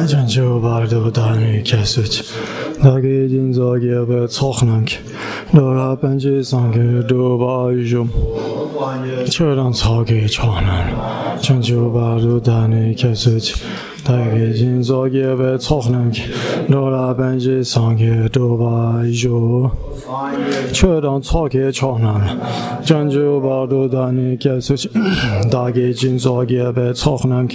Janjo bardo dani kesuch dagi jinzo gebe tsokhnank dora panji sange do bajum choran tsage chonan janjo bardo dani kesuch dagi jinzo gebe tsokhnank dora panji sange do bajum choran tsage chonan janjo bardo dani kesuch dagi jinzo gebe tsokhnank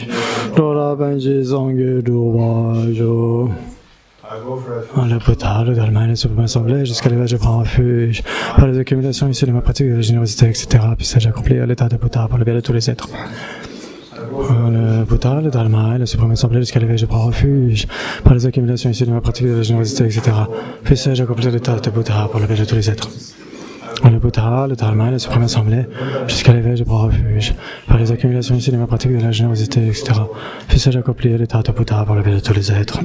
dora panji sange do bajum. Le potard, le dalma, le suprême assemblée, jusqu'à l'éveil, je prends refuge. Par les accumulations issues de ma pratique de la générosité, etc. Puis sais-je accomplir l'état de potard pour le bien de tous les êtres. Le potard, le dalma, le suprême assemblée, jusqu'à l'éveil, je prends refuge. Par les accumulations issues de ma pratique de la générosité, etc. Puis sais-je accomplir l'état de potard pour le bien de tous les êtres. Le potard, le dalma, la suprême assemblée, jusqu'à l'éveil, je prends refuge. Par les accumulations issues de ma pratique de la générosité, etc. Puis sais-je accomplir l'état de potard pour le bien de tous les êtres.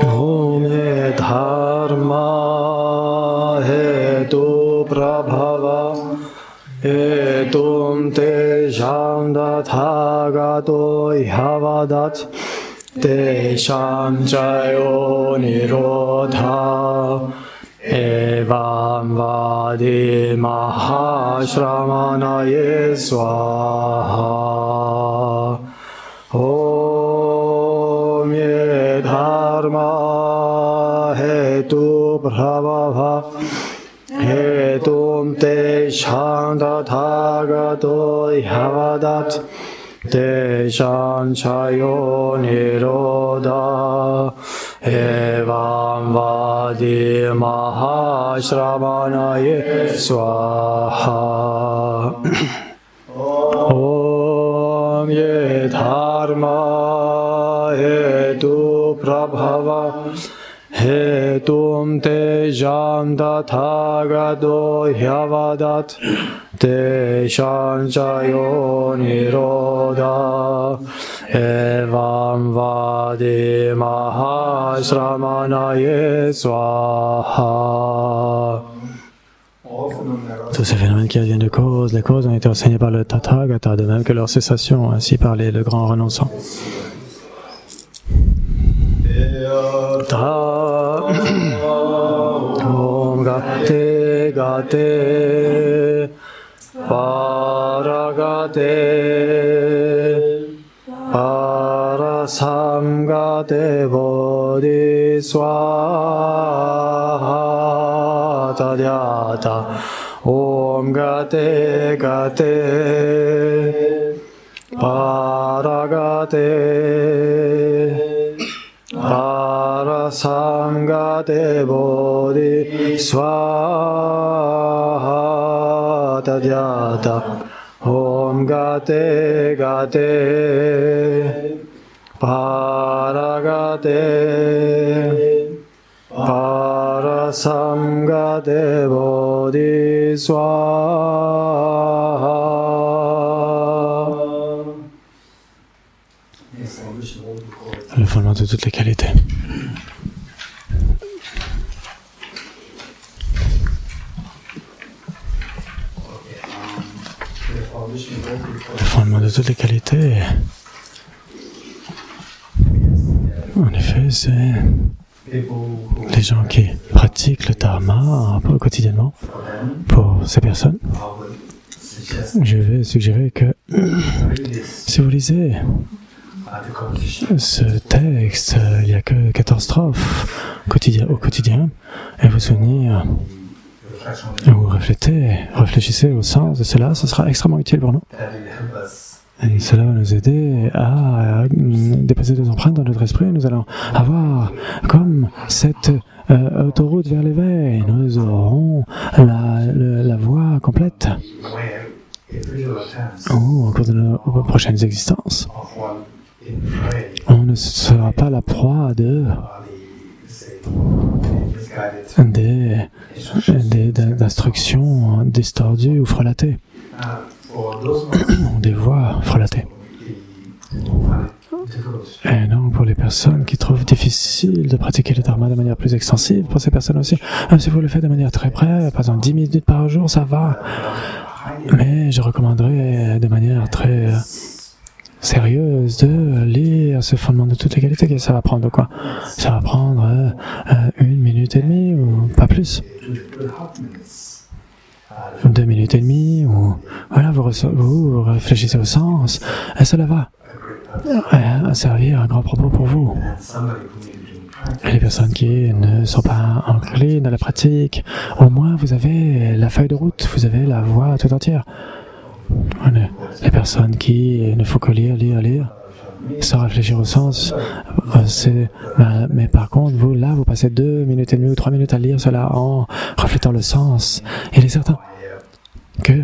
Om Dharma Hetu Prabhava Hetum Tesham Dathagato Yavadat Tesham Chayo Nirodha Evam Vadi Mahashramanaye Swaha. Om Dharma Hetu Prabhava Hetum Tesham Dathagato Yavadat Tesham Chayo Nirodha Evam Vadi Mahashramanaye Swaha. Om Dharma Hetu Prabhava Hetum Tesham Dathagato Yavadat Tesham Chayo Nirodha Evam Vadi Mahashramanaye Swaha. Tous ces phénomènes qui adviennent de cause, les causes ont été enseignées par le Tathagata, de même que leur cessation, ainsi parlait le grand renonçant. Om Gate Gate Paragate Parasamgate Bodhiswaha Tadyata. Om Gate Gate Paragate Parasamgate Bodhiswaha Tadyata. Om Gate Gate Paragate Parasamgate Bodhiswaha. Le fondement de toutes les qualités. Le fondement de toutes les qualités. En effet, c'est les gens qui pratiquent le dharma quotidiennement. Pour ces personnes, je vais suggérer que si vous lisez ce texte, il n'y a que 14 strophes au quotidien, et vous souvenir, vous réfléchissez au sens de cela, ce sera extrêmement utile pour nous. Et cela va nous aider à déposer des empreintes dans notre esprit. Nous allons avoir comme cette autoroute vers l'éveil. Nous aurons la voie complète au cours de nos prochaines existences. On ne sera pas la proie d'instructions distordues ou frelatées, des voix frelatées. Et donc, pour les personnes qui trouvent difficile de pratiquer le dharma de manière plus extensive, pour ces personnes aussi, si vous le faites de manière très brève, par exemple 10 minutes par jour, ça va. Mais je recommanderais de manière très sérieuse de lire ce fondement de toute l'égalité. Ça va prendre quoi? Ça va prendre 1 minute et demie ou pas plus. 2 minutes et demie, ou voilà, vous réfléchissez au sens, et cela va servir un grand propos pour vous. Et les personnes qui ne sont pas enclines à la pratique, au moins vous avez la feuille de route, vous avez la voie tout entière. Les personnes qui ne faut que lire, sans réfléchir au sens, mais par contre, vous passez 2 minutes et demie ou 3 minutes à lire cela en reflétant le sens. Il est certain que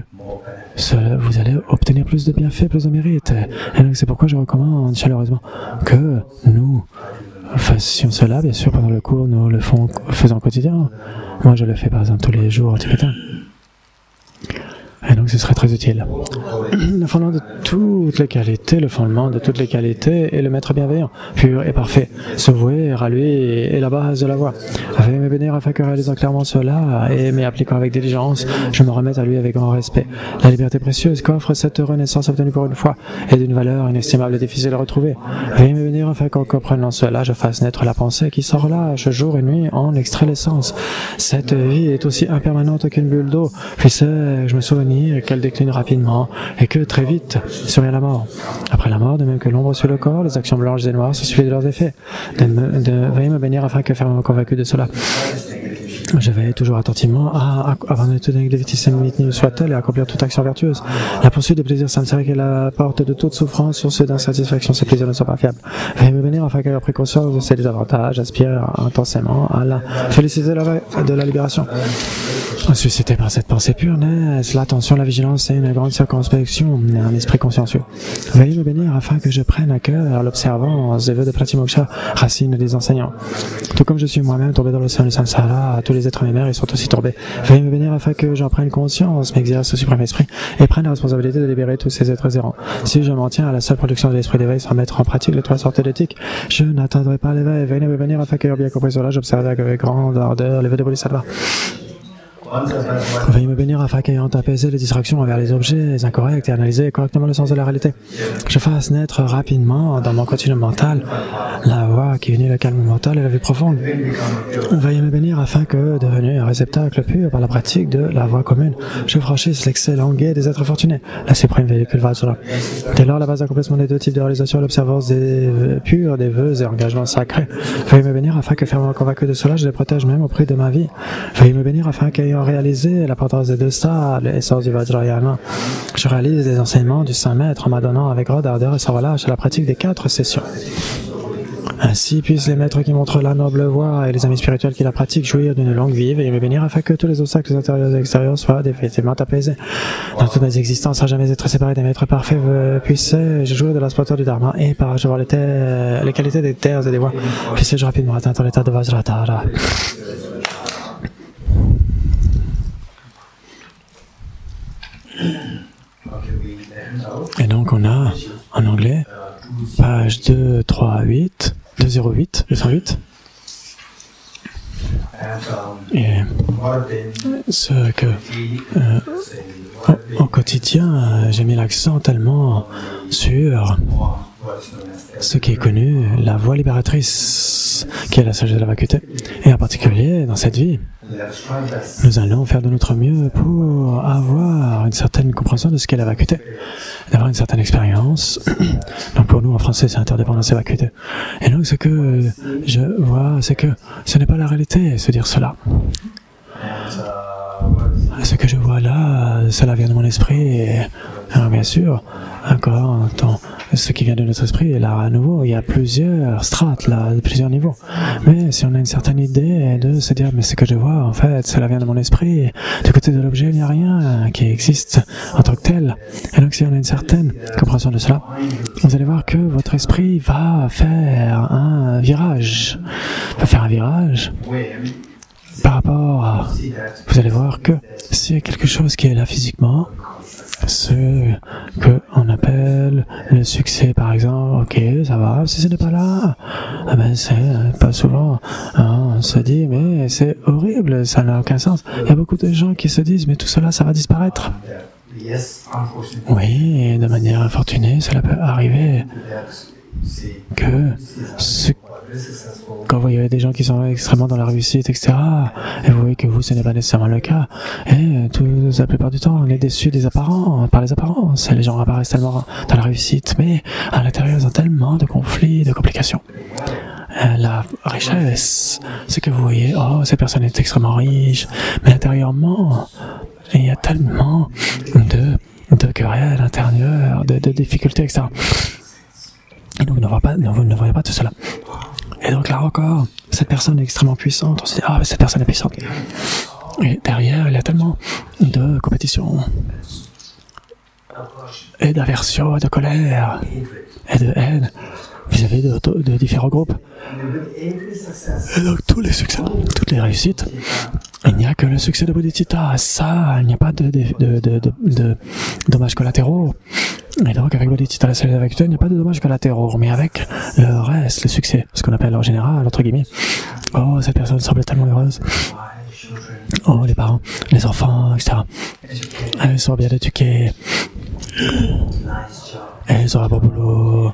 vous allez obtenir plus de bienfaits, plus de mérite. Et donc c'est pourquoi je recommande chaleureusement que nous fassions cela. Bien sûr, pendant le cours, nous le faisons au quotidien. Moi, je le fais par exemple tous les jours en tibétain. Et donc ce serait très utile. Le fondement de toutes les qualités, est le maître bienveillant, pur et parfait. Se vouer à lui est la base de la voie. Veuillez me bénir afin que réalisant clairement cela et m'y appliquant avec diligence, je me remette à lui avec grand respect. La liberté précieuse qu'offre cette renaissance obtenue pour une fois est d'une valeur inestimable et difficile à retrouver. Veuillez me bénir afin qu'en comprenant cela, je fasse naître la pensée qui s'enrelâche jour et nuit en extrait l'essence. Cette vie est aussi impermanente qu'une bulle d'eau. Puisse-je me souvenir qu'elle décline rapidement et que très vite survient la mort. Après la mort, de même que l'ombre sur le corps, les actions blanches et noires se suivent de leurs effets. Veuillez me bénir afin que fermement convaincu de cela. Je veille toujours attentivement à abandonner toute négativité soit-elle et accomplir toute action vertueuse. La poursuite des plaisirs sincères qui est la porte de toute souffrance, source d'insatisfaction, ces plaisirs ne sont pas fiables. Veuillez me bénir afin qu'ayant pris conscience de ces désavantages, aspire intensément à la félicité de la libération. Suscité par cette pensée pure, naissent l'attention, la vigilance et une grande circonspection, un esprit consciencieux. Veuillez me bénir afin que je prenne à cœur l'observance des vœux de Pratimoksha, racine des enseignants. Tout comme je suis moi-même tombé dans l'océan du samsara, tous les êtres mémères y sont aussi tombés. Veuillez me bénir afin que j'en prenne conscience, m'exerce au suprême esprit et prenne la responsabilité de libérer tous ces êtres errants. Si je m'en tiens à la seule production de l'esprit d'éveil sans mettre en pratique les 3 sortes d'éthique, je n'atteindrai pas l'éveil. Veuillez me bénir afin qu'ayant bien compris cela, j'observe avec grande ardeur les vœux de Bodhisattva. Veuillez me bénir afin qu'ayant apaisé les distractions envers les objets incorrects et analysé correctement le sens de la réalité, je fasse naître rapidement dans mon continuum mental la voie qui unit le calme mental et la vie profonde. Veuillez me bénir afin que, devenu un réceptacle pur par la pratique de la voie commune, je franchisse l'excellent guet des êtres fortunés, la suprême véhicule Vajra. Dès lors, la base d'accomplissement des 2 types de réalisation, l'observance des vœux purs, des vœux et engagements sacrés. Veuillez me bénir afin que, fermement convaincu de cela, je les protège même au prix de ma vie. Veuillez me bénir afin qu'ayant réalisé l'importance des 2 stades, l'essence du Vajrayana, je réalise les enseignements du Saint Maître en m'adonnant avec grande ardeur et sans relâche à la pratique des 4 sessions. Ainsi puissent les maîtres qui montrent la noble voie et les amis spirituels qui la pratiquent jouir d'une longue vie et me bénir afin que tous les obstacles intérieurs et extérieurs soient définitivement apaisés. Dans toutes mes existences, à jamais être séparé des maîtres parfaits, puisse-je jouir de la splendeur du Dharma et parachever les qualités des terres et des voies. Puisse-je rapidement atteindre l'état de Vajratara. Et donc on a en anglais page 208 et ce que au quotidien j'ai mis l'accent tellement sur ce qui est connu, la voie libératrice qui est la sagesse de la vacuité, et en particulier dans cette vie nous allons faire de notre mieux pour avoir une certaine compréhension de ce qu'est la vacuité, d'avoir une certaine expérience. Donc pour nous en français c'est interdépendance et vacuité. Et donc ce que je vois, c'est que ce n'est pas la réalité, se dire cela. Ce que je vois là, cela vient de mon esprit. Et, alors bien sûr, encore ce qui vient de notre esprit, et là à nouveau, il y a plusieurs strates, là, plusieurs niveaux. Mais si on a une certaine idée de se dire, mais ce que je vois, en fait, cela vient de mon esprit, du côté de l'objet, il n'y a rien qui existe en tant que tel. Et donc si on a une certaine compréhension de cela, vous allez voir que votre esprit va faire un virage. Par rapport à... Vous allez voir que s'il y a quelque chose qui est là physiquement, ce qu'on appelle le succès par exemple, ok, ça va, si ce n'est pas là, ah ben c'est pas souvent, on se dit mais c'est horrible, ça n'a aucun sens. Il y a beaucoup de gens qui se disent mais tout cela ça va disparaître. Oui, de manière infortunée, cela peut arriver que quand vous voyez des gens qui sont extrêmement dans la réussite, etc., et vous voyez que vous, ce n'est pas nécessairement le cas, et la plupart du temps, on est déçu par les apparences. Les gens apparaissent tellement dans la réussite, mais à l'intérieur, ils ont tellement de conflits, de complications. La richesse, c'est que vous voyez, oh, cette personne est extrêmement riche, mais intérieurement, il y a tellement de querelles intérieures, de difficultés, etc. Et donc, vous ne voyez pas tout cela. Et donc là encore, cette personne est extrêmement puissante. On se dit, ah, mais cette personne est puissante. Et derrière, il y a tellement de compétition, et d'aversion, et de colère, et de haine vis-à-vis de différents groupes. Et donc tous les succès, toutes les réussites, il n'y a que le succès de Bodhicitta. Ça, il n'y a pas de dommages collatéraux. Et donc avec Bodhicitta, la seule vacuité, il n'y a pas de dommages collatéraux. Mais avec le reste, le succès, ce qu'on appelle en général, entre guillemets, oh, cette personne semble tellement heureuse. Oh, les parents, les enfants, etc. Elles sont bien éduquées. Elles ont un bon boulot.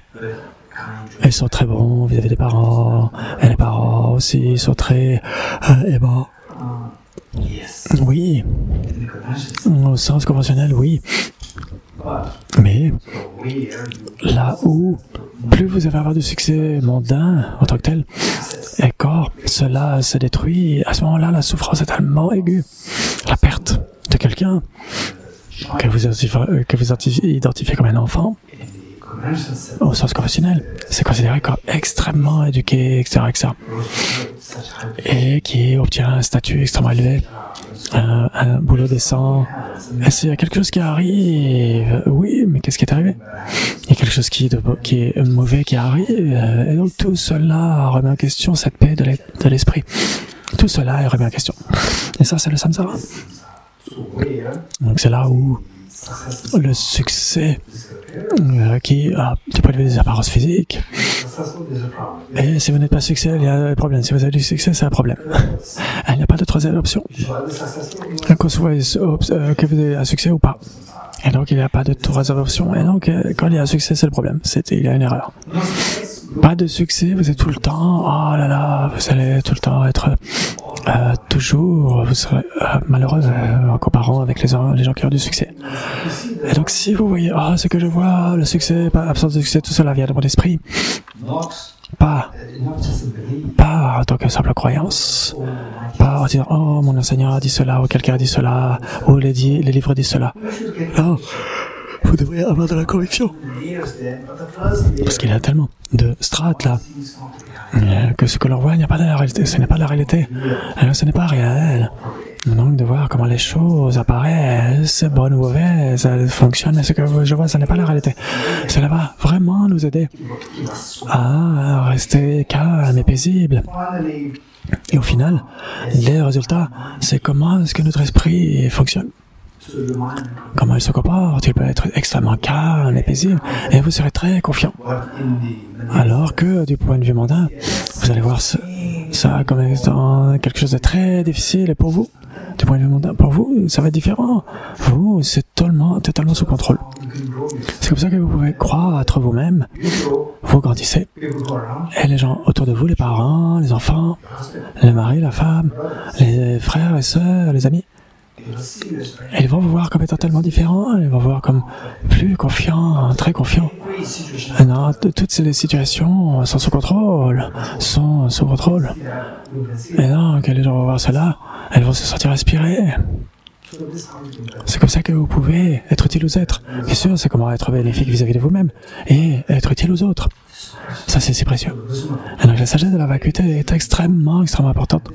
Ils sont très bons vis-à-vis des parents, et les parents aussi sont très aimants. Oui, au sens conventionnel, oui. Mais là où plus vous allez avoir de succès mondain en tant que tel, et quand cela se détruit, à ce moment-là, la souffrance est tellement aiguë. La perte de quelqu'un que vous identifiez comme un enfant, au sens conventionnel, c'est considéré comme extrêmement éduqué, etc., etc. Et qui obtient un statut extrêmement élevé, un boulot décent. Et s'il y a quelque chose qui arrive, oui, mais qu'est-ce qui est arrivé? Il y a quelque chose qui est mauvais qui arrive, et donc tout cela remet en question cette paix de l'esprit. Tout cela est remis en question. Et ça, c'est le samsara. Donc c'est là où le succès qui a du point de vue des apparences physiques. Et si vous n'êtes pas succès, il y a un problème. Si vous avez du succès, c'est un problème. Il n'y a pas de troisième option. Qu'on soit que vous ayez un succès ou pas. Et donc il n'y a pas de troisième option. Et donc quand il y a un succès, c'est le problème. Il y a une erreur. Pas de succès, vous êtes tout le temps, oh là là, vous allez tout le temps être toujours, vous serez malheureux en comparant avec les gens qui ont du succès. Et donc si vous voyez, oh, ce que je vois, le succès, absence de succès, tout cela vient de mon esprit, pas en tant que simple croyance, pas en disant, oh, mon enseignant a dit cela, ou quelqu'un a dit cela, ou les livres disent cela. Non, vous devriez avoir de la conviction. Parce qu'il y a tellement de strates là, que ce que l'on voit, il n'y a pas de la réalité, ce n'est pas la réalité, ce n'est pas réel. Donc de voir comment les choses apparaissent, bonnes ou mauvaises, elles fonctionnent, et ce que je vois, ce n'est pas la réalité. Cela va vraiment nous aider à rester calme et paisible. Et au final, les résultats, c'est comment est-ce que notre esprit fonctionne. Comment il se comporte, il peut être extrêmement calme et paisible, et vous serez très confiant. Alors que, du point de vue mondain, vous allez voir ça comme étant quelque chose de très difficile, et pour vous, du point de vue mondain, pour vous, ça va être différent. Vous, c'est totalement sous contrôle. C'est comme ça que vous pouvez croître vous-même, vous grandissez, et les gens autour de vous, les parents, les enfants, le mari, la femme, les frères et sœurs, les amis, ils vont vous voir comme étant tellement différents, ils vont vous voir comme plus confiants, très confiants. Non, toutes ces situations sont sous contrôle, Et donc, les gens vont voir cela, elles vont se sentir inspirées. C'est comme ça que vous pouvez être utile aux êtres. Bien sûr, c'est comment être bénéfique vis-à-vis de vous-même et être utile aux autres. Ça, c'est si précieux. Et donc, la sagesse de la vacuité est extrêmement importante.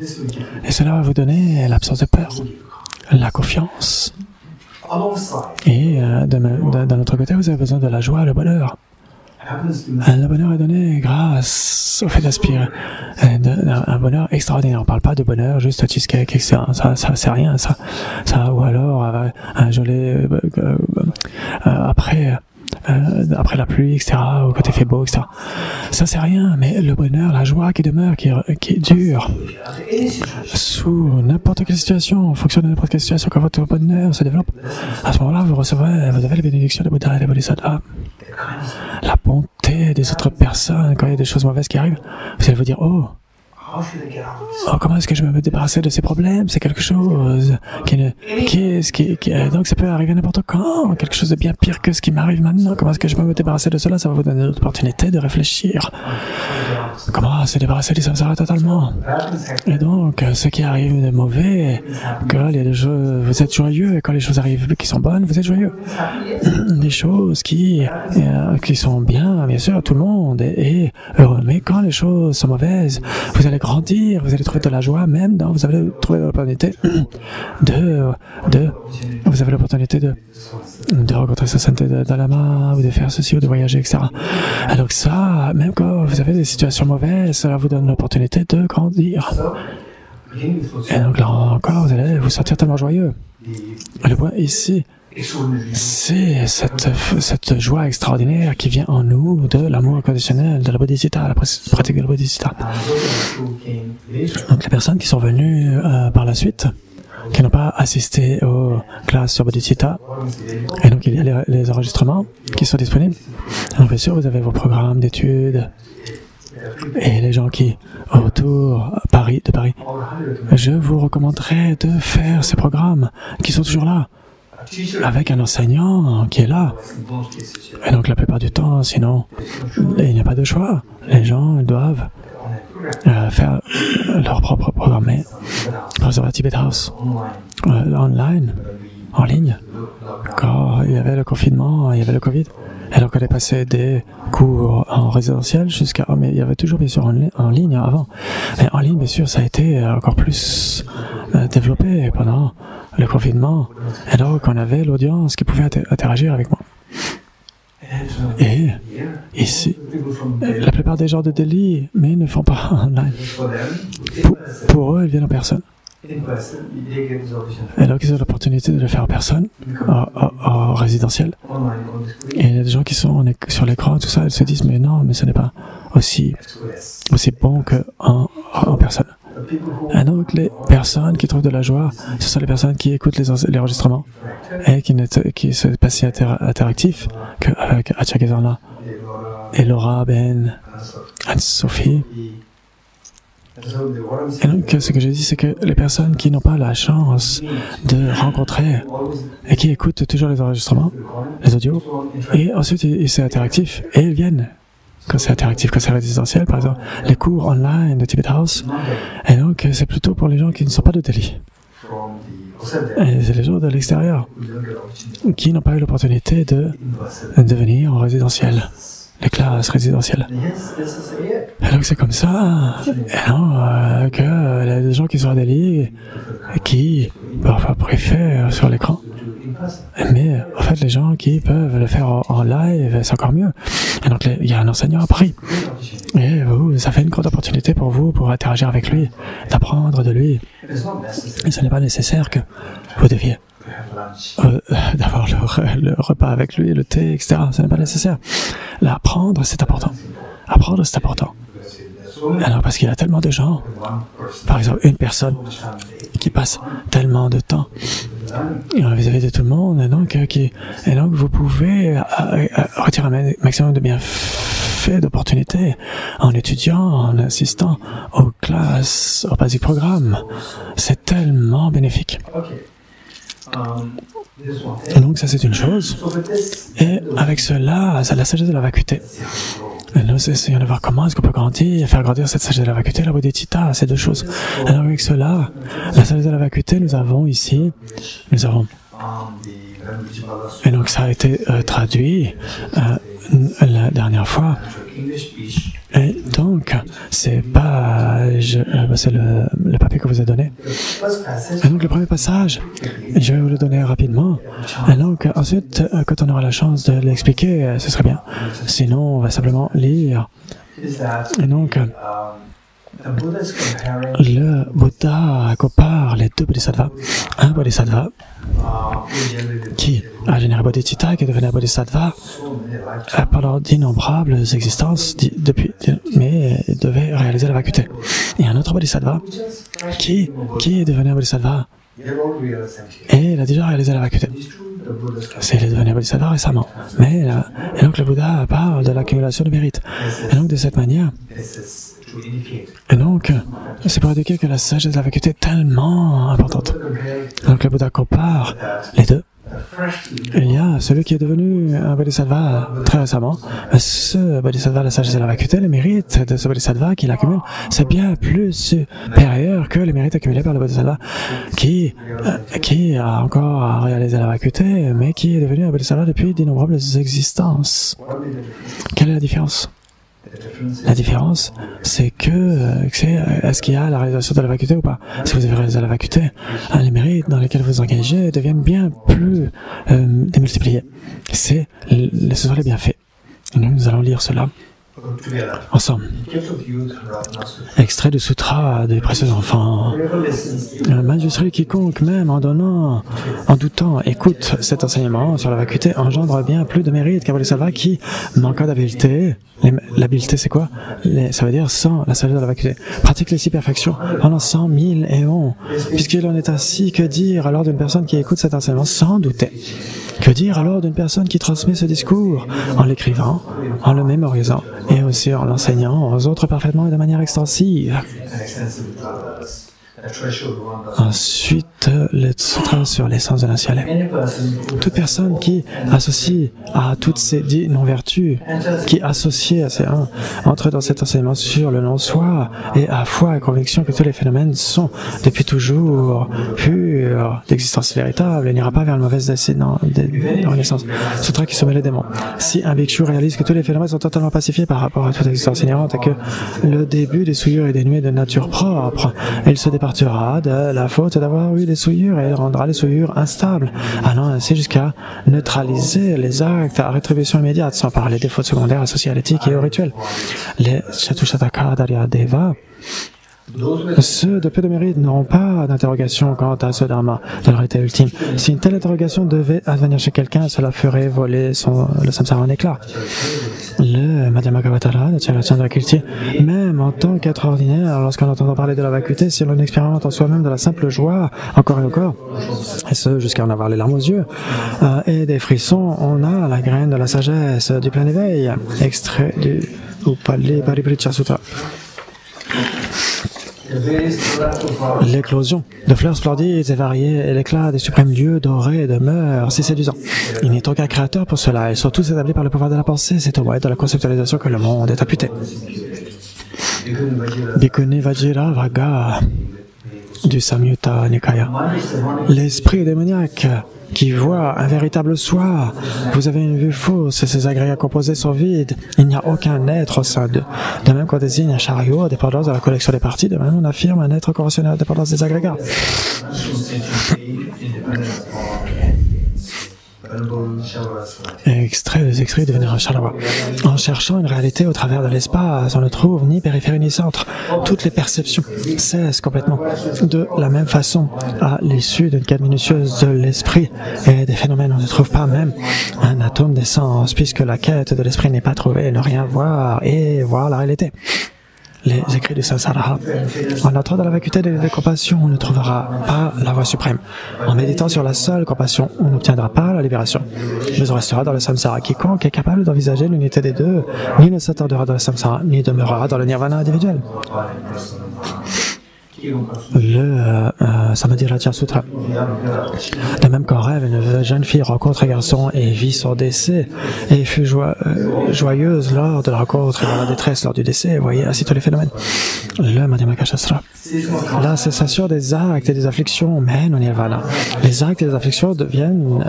Et cela va vous donner l'absence de peur, la confiance. Et d'un autre côté, vous avez besoin de la joie, le bonheur. Le bonheur est donné grâce au fait d'aspirer. Un bonheur extraordinaire. On ne parle pas de bonheur, juste cheesecake, etc. Ça c'est rien, ça. Ou alors un joli après après la pluie, etc., ou quand il fait beau, etc. Ça, c'est rien, mais le bonheur, la joie qui demeure, qui dure, sous n'importe quelle situation, en fonction de n'importe quelle situation, quand votre bonheur se développe, à ce moment-là, vous avez les bénédictions de Bouddha et des Bodhisattvas. La bonté des autres personnes, quand il y a des choses mauvaises qui arrivent, vous allez vous dire, oh, comment est-ce que je vais me débarrasser de ces problèmes? C'est quelque chose donc ça peut arriver n'importe quand, quelque chose de bien pire que ce qui m'arrive maintenant. Comment est-ce que je peux me débarrasser de cela? Ça va vous donner l'opportunité de réfléchir. Comment se débarrasser du samsara totalement? Et donc, ce qui arrive de mauvais, quand il y a des choses, vous êtes joyeux, et quand les choses arrivent qui sont bonnes, vous êtes joyeux. Des choses qui sont bien sûr, tout le monde est heureux. Mais quand les choses sont mauvaises, vous allez grandir, vous allez trouver de la joie, même vous allez trouver l'opportunité vous avez l'opportunité de rencontrer sa sainteté de Dalai Lama, ou de faire ceci, ou de voyager, etc. Alors ça, même quand vous avez des situations mauvaises, cela vous donne l'opportunité de grandir. Et donc là encore, vous allez vous sentir tellement joyeux. Le point ici, c'est cette joie extraordinaire qui vient en nous de l'amour inconditionnel, de la bodhicitta, la pratique de la bodhicitta. Donc les personnes qui sont venues par la suite, qui n'ont pas assisté aux classes sur bodhicitta, et donc il y a les enregistrements qui sont disponibles. Donc bien sûr, vous avez vos programmes d'études, et les gens qui autour de Paris, je vous recommanderais de faire ces programmes qui sont toujours là, avec un enseignant qui est là. Et donc la plupart du temps, sinon, il n'y a pas de choix. Les gens doivent faire leur propre programme. Par exemple, à Tibet House, online, en ligne, quand il y avait le confinement, il y avait le Covid. Et donc on est passé des cours en résidentiel jusqu'à... mais il y avait toujours bien sûr en ligne avant. Mais en ligne, bien sûr, ça a été encore plus développé pendant le confinement. Et donc on avait l'audience qui pouvait interagir avec moi. Et ici, la plupart des gens de Delhi, mais ils ne font pas online. Pour eux, ils viennent en personne. Et donc ils ont l'opportunité de le faire en personne, en résidentiel. Et il y a des gens qui sont sur l'écran, tout ça, ils se disent mais non, mais ce n'est pas aussi bon qu'en personne. Et donc les personnes qui trouvent de la joie, ce sont les personnes qui écoutent les enregistrements et qui sont pas si interactifs qu'avec Acharya Geshe-la et Laura, Ben, Anne-Sophie. Et donc, ce que je dis, c'est que les personnes qui n'ont pas la chance de rencontrer et qui écoutent toujours les enregistrements, les audios, et ensuite c'est interactif, et ils viennent quand c'est interactif, quand c'est résidentiel, par exemple, les cours online de Tibet House, et donc c'est plutôt pour les gens qui ne sont pas de Delhi. Et c'est les gens de l'extérieur qui n'ont pas eu l'opportunité de venir en résidentiel. Les classes résidentielles. Et donc c'est comme ça que il y a des gens qui sont à Delhi et qui parfois préfèrent sur l'écran. Mais en fait les gens qui peuvent le faire en live, c'est encore mieux. Et donc il y a un enseignant à Paris. Et ça fait une grande opportunité pour vous pour interagir avec lui, d'apprendre de lui. Et ce n'est pas nécessaire que vous deviez d'avoir le repas avec lui, le thé, etc. Ce n'est pas nécessaire. L'apprendre, c'est important. Apprendre, c'est important. Alors, parce qu'il y a tellement de gens, par exemple, une personne qui passe tellement de temps vis-à-vis de tout le monde, et donc vous pouvez retirer un maximum de bienfaits, d'opportunités en étudiant, en assistant aux classes, au basic programme. C'est tellement bénéfique. Donc ça c'est une chose, et avec cela, la sagesse de la vacuité. Nous essayons de voir comment est-ce qu'on peut grandir, faire grandir cette sagesse de la vacuité, la bodhicitta, ces deux choses. Alors avec cela, la sagesse de la vacuité, nous avons, et donc ça a été traduit la dernière fois. Et donc, c'est le papier que vous a donné. Et donc, le premier passage, je vais vous le donner rapidement. Et donc, ensuite, quand on aura la chance de l'expliquer, ce serait bien. Sinon, on va simplement lire. Et donc, Le Bouddha compare les deux bodhisattvas. Un bodhisattva qui a généré bodhicitta et qui est devenu un bodhisattva pendant d'innombrables existences, mais devait réaliser la vacuité. Et un autre bodhisattva qui est devenu un bodhisattva et il a déjà réalisé la vacuité. Il est devenu un bodhisattva récemment. Et donc le Bouddha parle de l'accumulation de mérite. Et donc de cette manière, et donc, c'est pour indiquer que la sagesse de la vacuité est tellement importante. Donc le Bouddha compare les deux. Il y a celui qui est devenu un bodhisattva très récemment. Ce bodhisattva, la sagesse de la vacuité, le mérite de ce bodhisattva qu'il accumule, c'est bien plus supérieur que les mérites accumulés par le bodhisattva qui a encore à réaliser la vacuité, mais qui est devenu un bodhisattva depuis d'innombrables existences. Quelle est la différence ? La différence, c'est est-ce qu'il y a la réalisation de la vacuité ou pas? Si vous avez réalisé la vacuité, les mérites dans lesquels vous engagez deviennent bien plus démultipliés. Ce sont les bienfaits. Et nous allons lire cela ensemble. Extrait du Sutra des précieux enfants. Manjusri, quiconque même en donnant, en doutant, écoute cet enseignement sur la vacuité engendre bien plus de mérite qu'un bodhisattva qui manque d'habileté. L'habileté, c'est quoi? Ça veut dire sans la sagesse de la vacuité. Pratique les 6 perfections pendant 100 000 éons. Puisqu'il en est ainsi, que dire alors d'une personne qui écoute cet enseignement sans douter? Que dire alors d'une personne qui transmet ce discours en l'écrivant, en le mémorisant et aussi en l'enseignant aux autres parfaitement et de manière extensive? Ensuite, le sutra sur l'essence de l'inciel. Toute personne qui associe à toutes ces 10 non-vertus, qui associe à ces 1, entre dans cet enseignement sur le non-soi et à foi et conviction que tous les phénomènes sont depuis toujours purs d'existence véritable et n'ira pas vers le mauvais destin de renaissance. Sutra qui soumet les démons. Si un bhikshu réalise que tous les phénomènes sont totalement pacifiés par rapport à toute existence inhérente et que le début des souillures est dénué de nature propre, il se départira de la faute d'avoir eu des souillures et il rendra les souillures instables, allant ainsi jusqu'à neutraliser les actes à rétribution immédiate, sans parler des fautes secondaires associées à l'éthique et au rituel. Les Chatushataka Darya Deva, ceux de peu de mérite n'auront pas d'interrogation quant à ce dharma de la vérité ultime. Si une telle interrogation devait advenir chez quelqu'un, cela ferait voler le samsara en éclats. Le Madhyamakavatara, le Tchagachan de la Kirti, même en tant qu'être ordinaire, lorsqu'on entend parler de la vacuité, si l'on expérimente en soi-même de la simple joie, encore et encore, et ce jusqu'à en avoir les larmes aux yeux, et des frissons, on a la graine de la sagesse du plein éveil, extrait du Upali Paripritya Sutra. L'éclosion de fleurs splendides et variées et l'éclat des suprêmes lieux dorés demeure si séduisant. Il n'est aucun créateur pour cela, et surtout établi par le pouvoir de la pensée, c'est au moyen de la conceptualisation que le monde est amputé. Bhikkhuni Vajira Vaga du Samyutta Nikaya. L'esprit démoniaque qui voit un véritable soi. Vous avez une vue fausse et ces agrégats composés sont vides. Il n'y a aucun être au sein d'eux. De même qu'on désigne un chariot à dépendance de la collection des parties, de même on affirme un être corrélationnel à dépendance des agrégats. Extrait des écrits de Vénéra Shalawa. En cherchant une réalité au travers de l'espace, on ne trouve ni périphérie ni centre. Toutes les perceptions cessent complètement. De la même façon, à l'issue d'une quête minutieuse de l'esprit et des phénomènes, on ne trouve pas même un atome d'essence, puisque la quête de l'esprit n'est pas trouvée, ne rien voir et voir la réalité. Les écrits du Samsara. En entrant dans la vacuité de la compassion, on ne trouvera pas la voie suprême. En méditant sur la seule compassion, on n'obtiendra pas la libération. Mais on restera dans le Samsara. Quiconque est capable d'envisager l'unité des deux, ni ne s'attardera dans le Samsara, ni demeurera dans le Nirvana individuel. Le Samadhi-Raja Sutra. De même qu'en rêve, une jeune fille rencontre un garçon et vit son décès et fut joyeuse lors de la rencontre et dans la détresse lors du décès. Vous voyez ainsi tous les phénomènes. Le Madhyamaka Shastra. La cessation des actes et des afflictions mène au Nirvana. Les actes et les afflictions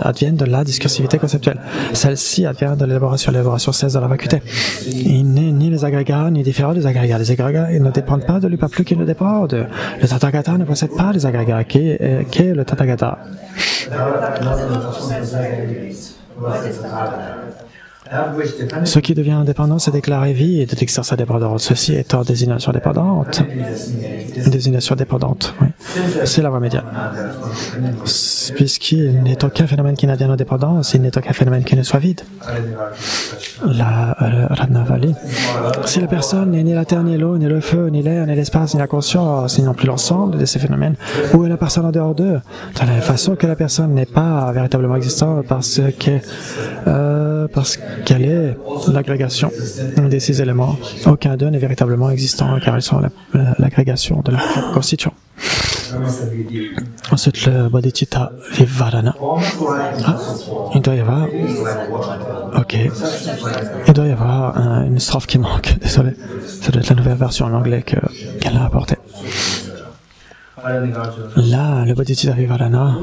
adviennent de la discursivité conceptuelle. Celle-ci advient de l'élaboration. L'élaboration cesse dans la vacuité. Il n'est ni les agrégats ni différents des agrégats. Les agrégats ne dépendent pas de lui, pas plus qu'ils ne dépendent. Le Tathagata ne possède pas les agrégats. Qu'est le Tathagata? Ce qui devient indépendant se déclare vide d'existence indépendante. Ceci étant désignation dépendante. Désignation dépendante, oui. C'est la voie médiane. Puisqu'il n'est aucun phénomène qui n'advienne en dépendance, il n'est aucun phénomène qui ne soit vide. La Radnavali. Si la personne n'est ni la terre, ni l'eau, ni le feu, ni l'air, ni l'espace, ni la conscience, ni non plus l'ensemble de ces phénomènes, où est la personne en dehors d'eux? De la même façon que la personne n'est pas véritablement existante parce qu'elle est l'agrégation de ces éléments. Aucun d'eux n'est véritablement existant car ils sont l'agrégation de leur constituant. Ensuite, le Bodhicitta Vivarana. Ah, il doit y avoir... Ok. Il doit y avoir une strophe qui manque. Désolé. Ça doit être la nouvelle version en anglais qu'elle a apportée. Là, le Bodhicitta Vivarana,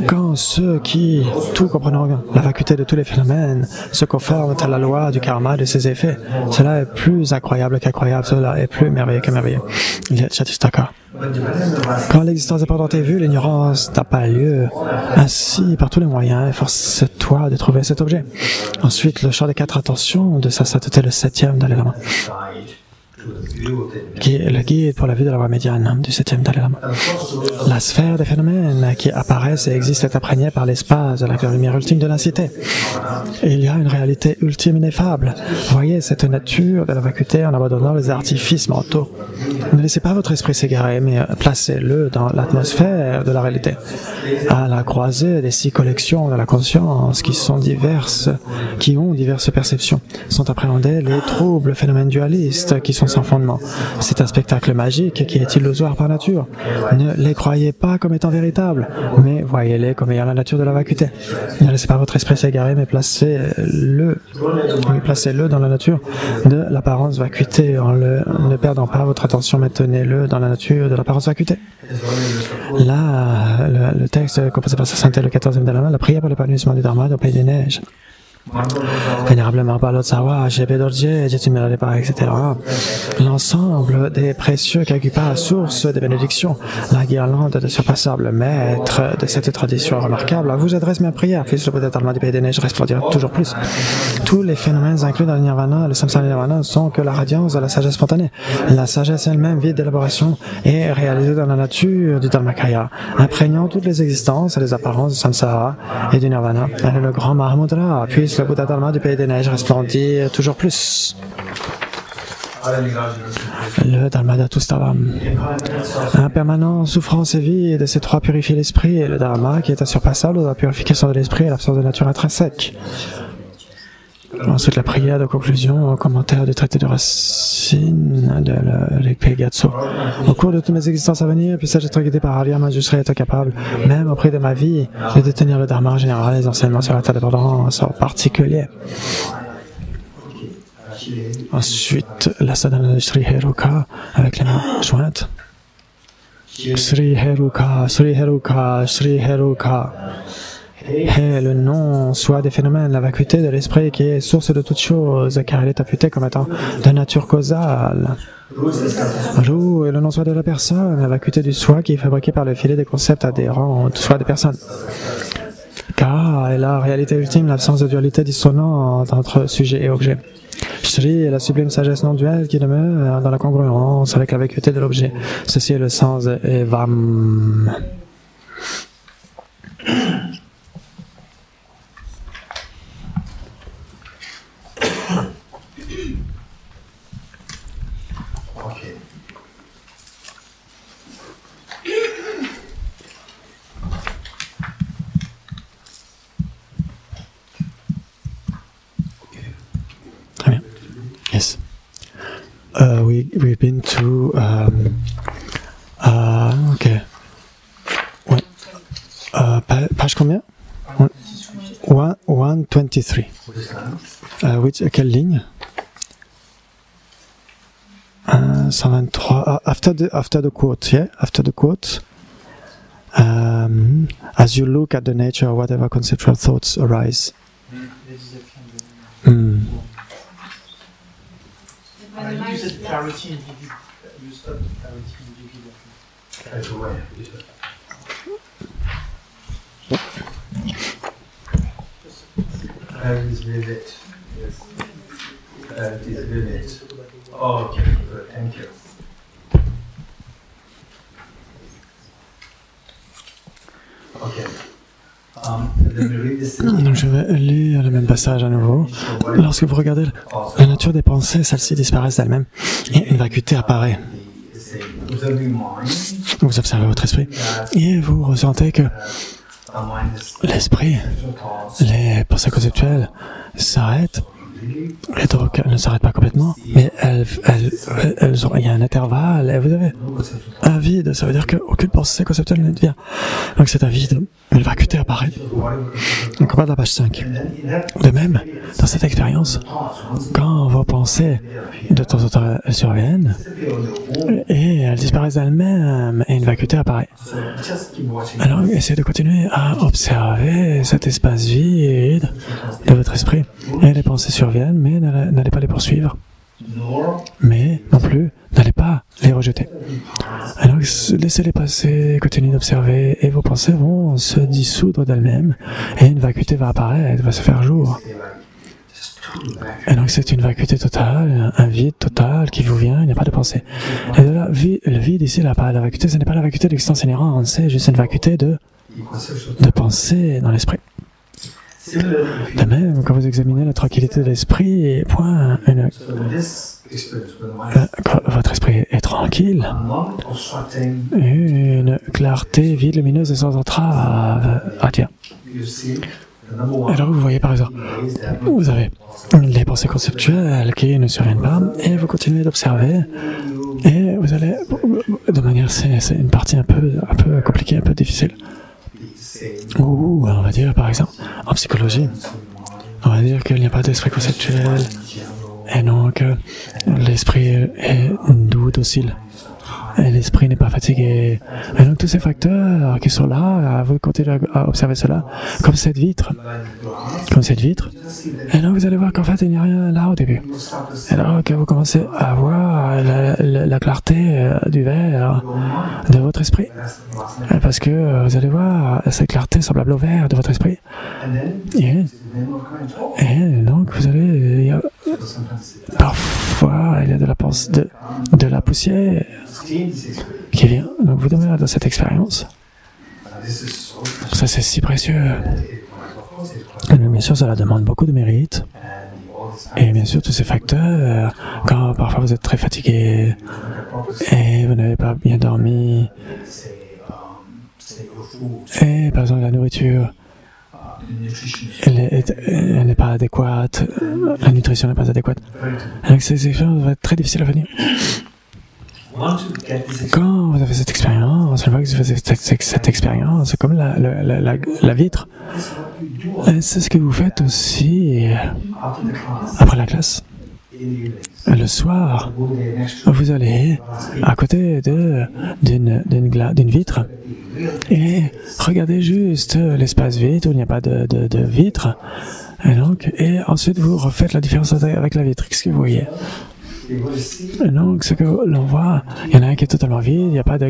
quand ceux qui, tout comprenant la vacuité de tous les phénomènes, se conforment à la loi du karma de ses effets, cela est plus incroyable qu'incroyable, cela est plus merveilleux que merveilleux. Il y a Chatistaka. Quand l'existence dépendante est vue, l'ignorance n'a pas lieu. Ainsi, par tous les moyens, efforce-toi de trouver cet objet. Ensuite, le champ des 4 attentions de sa sainteté, le 7e Dalai Lama, qui est le guide pour la vue de la voie médiane du 7e Dalai Lama. La sphère des phénomènes qui apparaissent et existent est imprégnée par l'espace de la lumière ultime de l'incité. Il y a une réalité ultime ineffable. Voyez cette nature de la vacuité en abandonnant les artifices mentaux. Ne laissez pas votre esprit s'égarer, mais placez-le dans l'atmosphère de la réalité. À la croisée des 6 collections de la conscience qui ont diverses perceptions, sont appréhendés les troubles phénomènes dualistes qui sont sans fondement. C'est un spectacle magique qui est illusoire par nature. Ne les croyez pas comme étant véritables, mais voyez-les comme ayant la nature de la vacuité. Ne laissez pas votre esprit s'égarer, mais placez-le dans la nature de l'apparence vacuité. Ne perdant pas votre attention, mais tenez-le dans la nature de l'apparence vacuité. Là, le texte composé par sa sainteté, le 14e Dalai Lama, la prière pour l'épanouissement du Dharma au Pays des Neiges. Vénérablement par l'Otsawa, Jebedorje, Jetumilarepa, etc. L'ensemble des précieux Kagupa, source des bénédictions, la guirlande de surpassables maîtres de cette tradition remarquable, vous adresse ma prière, puisse le Bouddha Dharma du Pays des Neiges resplendir toujours plus. Tous les phénomènes inclus dans le Nirvana, le Samsara Nirvana, sont que la radiance de la sagesse spontanée. La sagesse elle-même, vide d'élaboration, est réalisée dans la nature du Dharmakaya, imprégnant toutes les existences et les apparences du Samsara et du Nirvana. Elle est le grand Mahamudra, puisse le Bouddha Dharma du Pays des Neiges resplendir toujours plus. Le Dharma d'Atustavam. Impermanent, souffrance et vide, ces 3 purifient l'esprit, et le Dharma qui est insurpassable dans la purification de l'esprit et l'absence de nature intrinsèque. Ensuite, la prière de conclusion au commentaire du traité de Racine de l'Ekpegatso. Au cours de toutes mes existences à venir, puisse-je être guidé par Ariyama, je serai être capable, même au prix de ma vie, de détenir le Dharma en général et les enseignements sur la dépendance en particulier. Ensuite, la sadhana de Sri Heruka avec les mains jointes. Sri Heruka, Sri Heruka, Sri Heruka. Et le nom soit des phénomènes, la vacuité de l'esprit qui est source de toutes choses, car elle est imputée comme étant de nature causale. Rou est le nom soit de la personne, la vacuité du soi qui est fabriquée par le filet des concepts adhérents au soi des personnes. Ka est la réalité ultime, l'absence de dualité dissonante entre sujet et objet. Shri est la sublime sagesse non duelle qui demeure dans la congruence avec la vacuité de l'objet. Ceci est le sens de Evam. Yes. We've been to okay. Ouais. Page combien? 123. Quelle ligne? 123. After the quote, yeah. After the quote. As you look at the nature, whatever conceptual thoughts arise. You said clarity and vivid. You stopped clarity and vivid. Okay, good, thank you. Okay. Let me read this. Donc je vais lire le même passage à nouveau. Lorsque vous regardez la nature des pensées, celles-ci disparaissent d'elles-mêmes et une vacuité apparaît. Vous observez votre esprit et vous ressentez que l'esprit, les pensées conceptuelles s'arrêtent. Et donc, elles ne s'arrêtent pas complètement, mais il y a un intervalle, et vous avez un vide, ça veut dire qu'aucune pensée conceptuelle ne devient. Donc c'est un vide, une vacuité apparaît. Donc on parle de la page 5. De même, dans cette expérience, quand vos pensées de temps en temps surviennent, et elles disparaissent d'elles-mêmes, et une vacuité apparaît. Alors essayez de continuer à observer cet espace vide de votre esprit, et les pensées surviennent, mais n'allez pas les poursuivre. Mais non plus, n'allez pas les rejeter. Alors laissez-les passer, continuez d'observer, et vos pensées vont se dissoudre d'elles-mêmes, et une vacuité va apparaître, va se faire jour. Et donc c'est une vacuité totale, un vide total qui vous vient, il n'y a pas de pensée. Et de là, le vide ici, la vacuité, ce n'est pas la vacuité de l'existence inhérente, c'est juste une vacuité de pensée dans l'esprit. De même, quand vous examinez la tranquillité de l'esprit, quand votre esprit est tranquille, une clarté vide, lumineuse et sans entrave attire. Alors vous voyez par exemple, vous avez les pensées conceptuelles qui ne surviennent pas, et vous continuez d'observer, et vous allez, de manière, c'est une partie un peu compliquée, un peu difficile. Ou on va dire par exemple, en psychologie, on va dire qu'il n'y a pas d'esprit conceptuel, et donc l'esprit est doux, docile. Et l'esprit n'est pas fatigué. Et donc tous ces facteurs qui sont là, vous continuez à observer cela, comme cette vitre. Et donc vous allez voir qu'en fait il n'y a rien là au début. Et alors que vous commencez à voir la clarté du verre de votre esprit. Parce que vous allez voir cette clarté semblable au verre de votre esprit. Et donc vous allez... Parfois il y a de la poussière qui vient. Donc vous demeurez dans cette expérience. Ça c'est si précieux. Et bien sûr cela demande beaucoup de mérite. Et bien sûr tous ces facteurs, quand parfois vous êtes très fatigué et vous n'avez pas bien dormi, et par exemple la nourriture elle n'est pas adéquate, la nutrition n'est pas adéquate. Donc ces expériences vont être très difficiles à venir. Quand vous avez cette expérience, une fois que vous faites cette expérience, c'est comme la vitre. C'est ce que vous faites aussi après la classe. Le soir, vous allez à côté d'une vitre et regardez juste l'espace vide où il n'y a pas de vitre. Et ensuite, vous refaites la différence avec la vitre. Qu'est-ce que vous voyez? Et donc, ce que l'on voit, il y en a un qui est totalement vide, il n'y a pas de...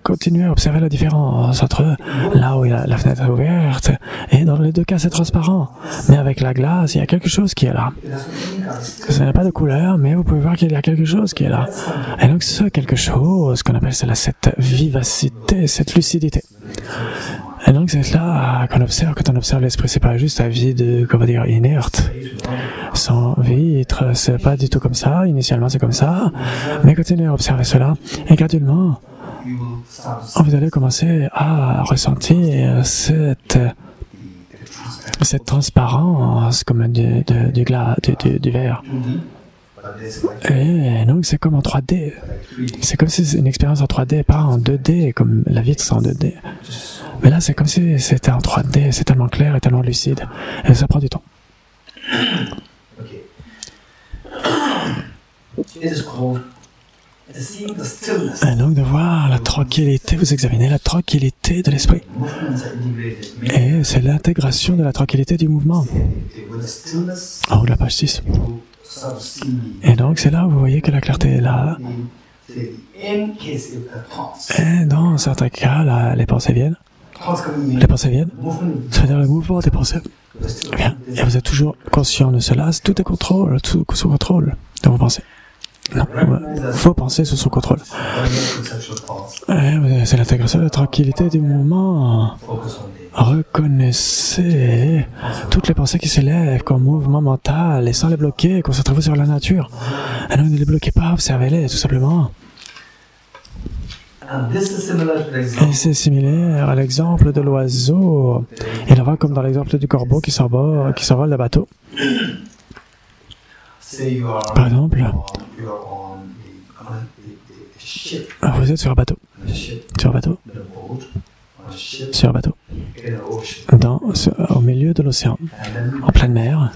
continuez à observer la différence entre là où la fenêtre est ouverte, et dans les deux cas, c'est transparent. Mais avec la glace, il y a quelque chose qui est là. Ce n'est pas de couleur, mais vous pouvez voir qu'il y a quelque chose qui est là. Et donc, ce quelque chose, qu'on appelle cela cette vivacité, cette lucidité. Et donc c'est là qu'on observe, quand on observe l'esprit, c'est pas juste un vide, comment dire, inerte, sans vitre, c'est pas du tout comme ça, initialement c'est comme ça, mais continuez à observer cela, et graduellement, vous allez commencer à ressentir cette transparence comme du verre. Et donc c'est comme en 3D, c'est comme si c'est une expérience en 3D, pas en 2D, comme la vitre c'est en 2D. Mais là c'est comme si c'était en 3D, c'est tellement clair et tellement lucide, et ça prend du temps. Et donc de voir la tranquillité, vous examinez la tranquillité de l'esprit. Et c'est l'intégration de la tranquillité du mouvement. En haut de la page 6. Et donc c'est là où vous voyez que la clarté est là. Et dans certains cas, les pensées viennent. les pensées viennent, ça veut dire le mouvement des pensées. Eh bien, et vous êtes toujours conscient de cela, tout est contrôle, tout sous contrôle de vos pensées. Non, vos pensées sous son contrôle. C'est l'intégration de la tranquillité du moment. Reconnaissez toutes les pensées qui s'élèvent comme mouvement mental et sans les bloquer, concentrez-vous sur la nature. Alors ne les bloquez pas, observez-les tout simplement. Et c'est similaire à l'exemple de l'oiseau. Il en va comme dans l'exemple du corbeau qui s'envole d'un bateau. Par exemple, vous êtes sur un bateau. Sur un bateau. Sur un bateau. Au milieu de l'océan, en pleine mer.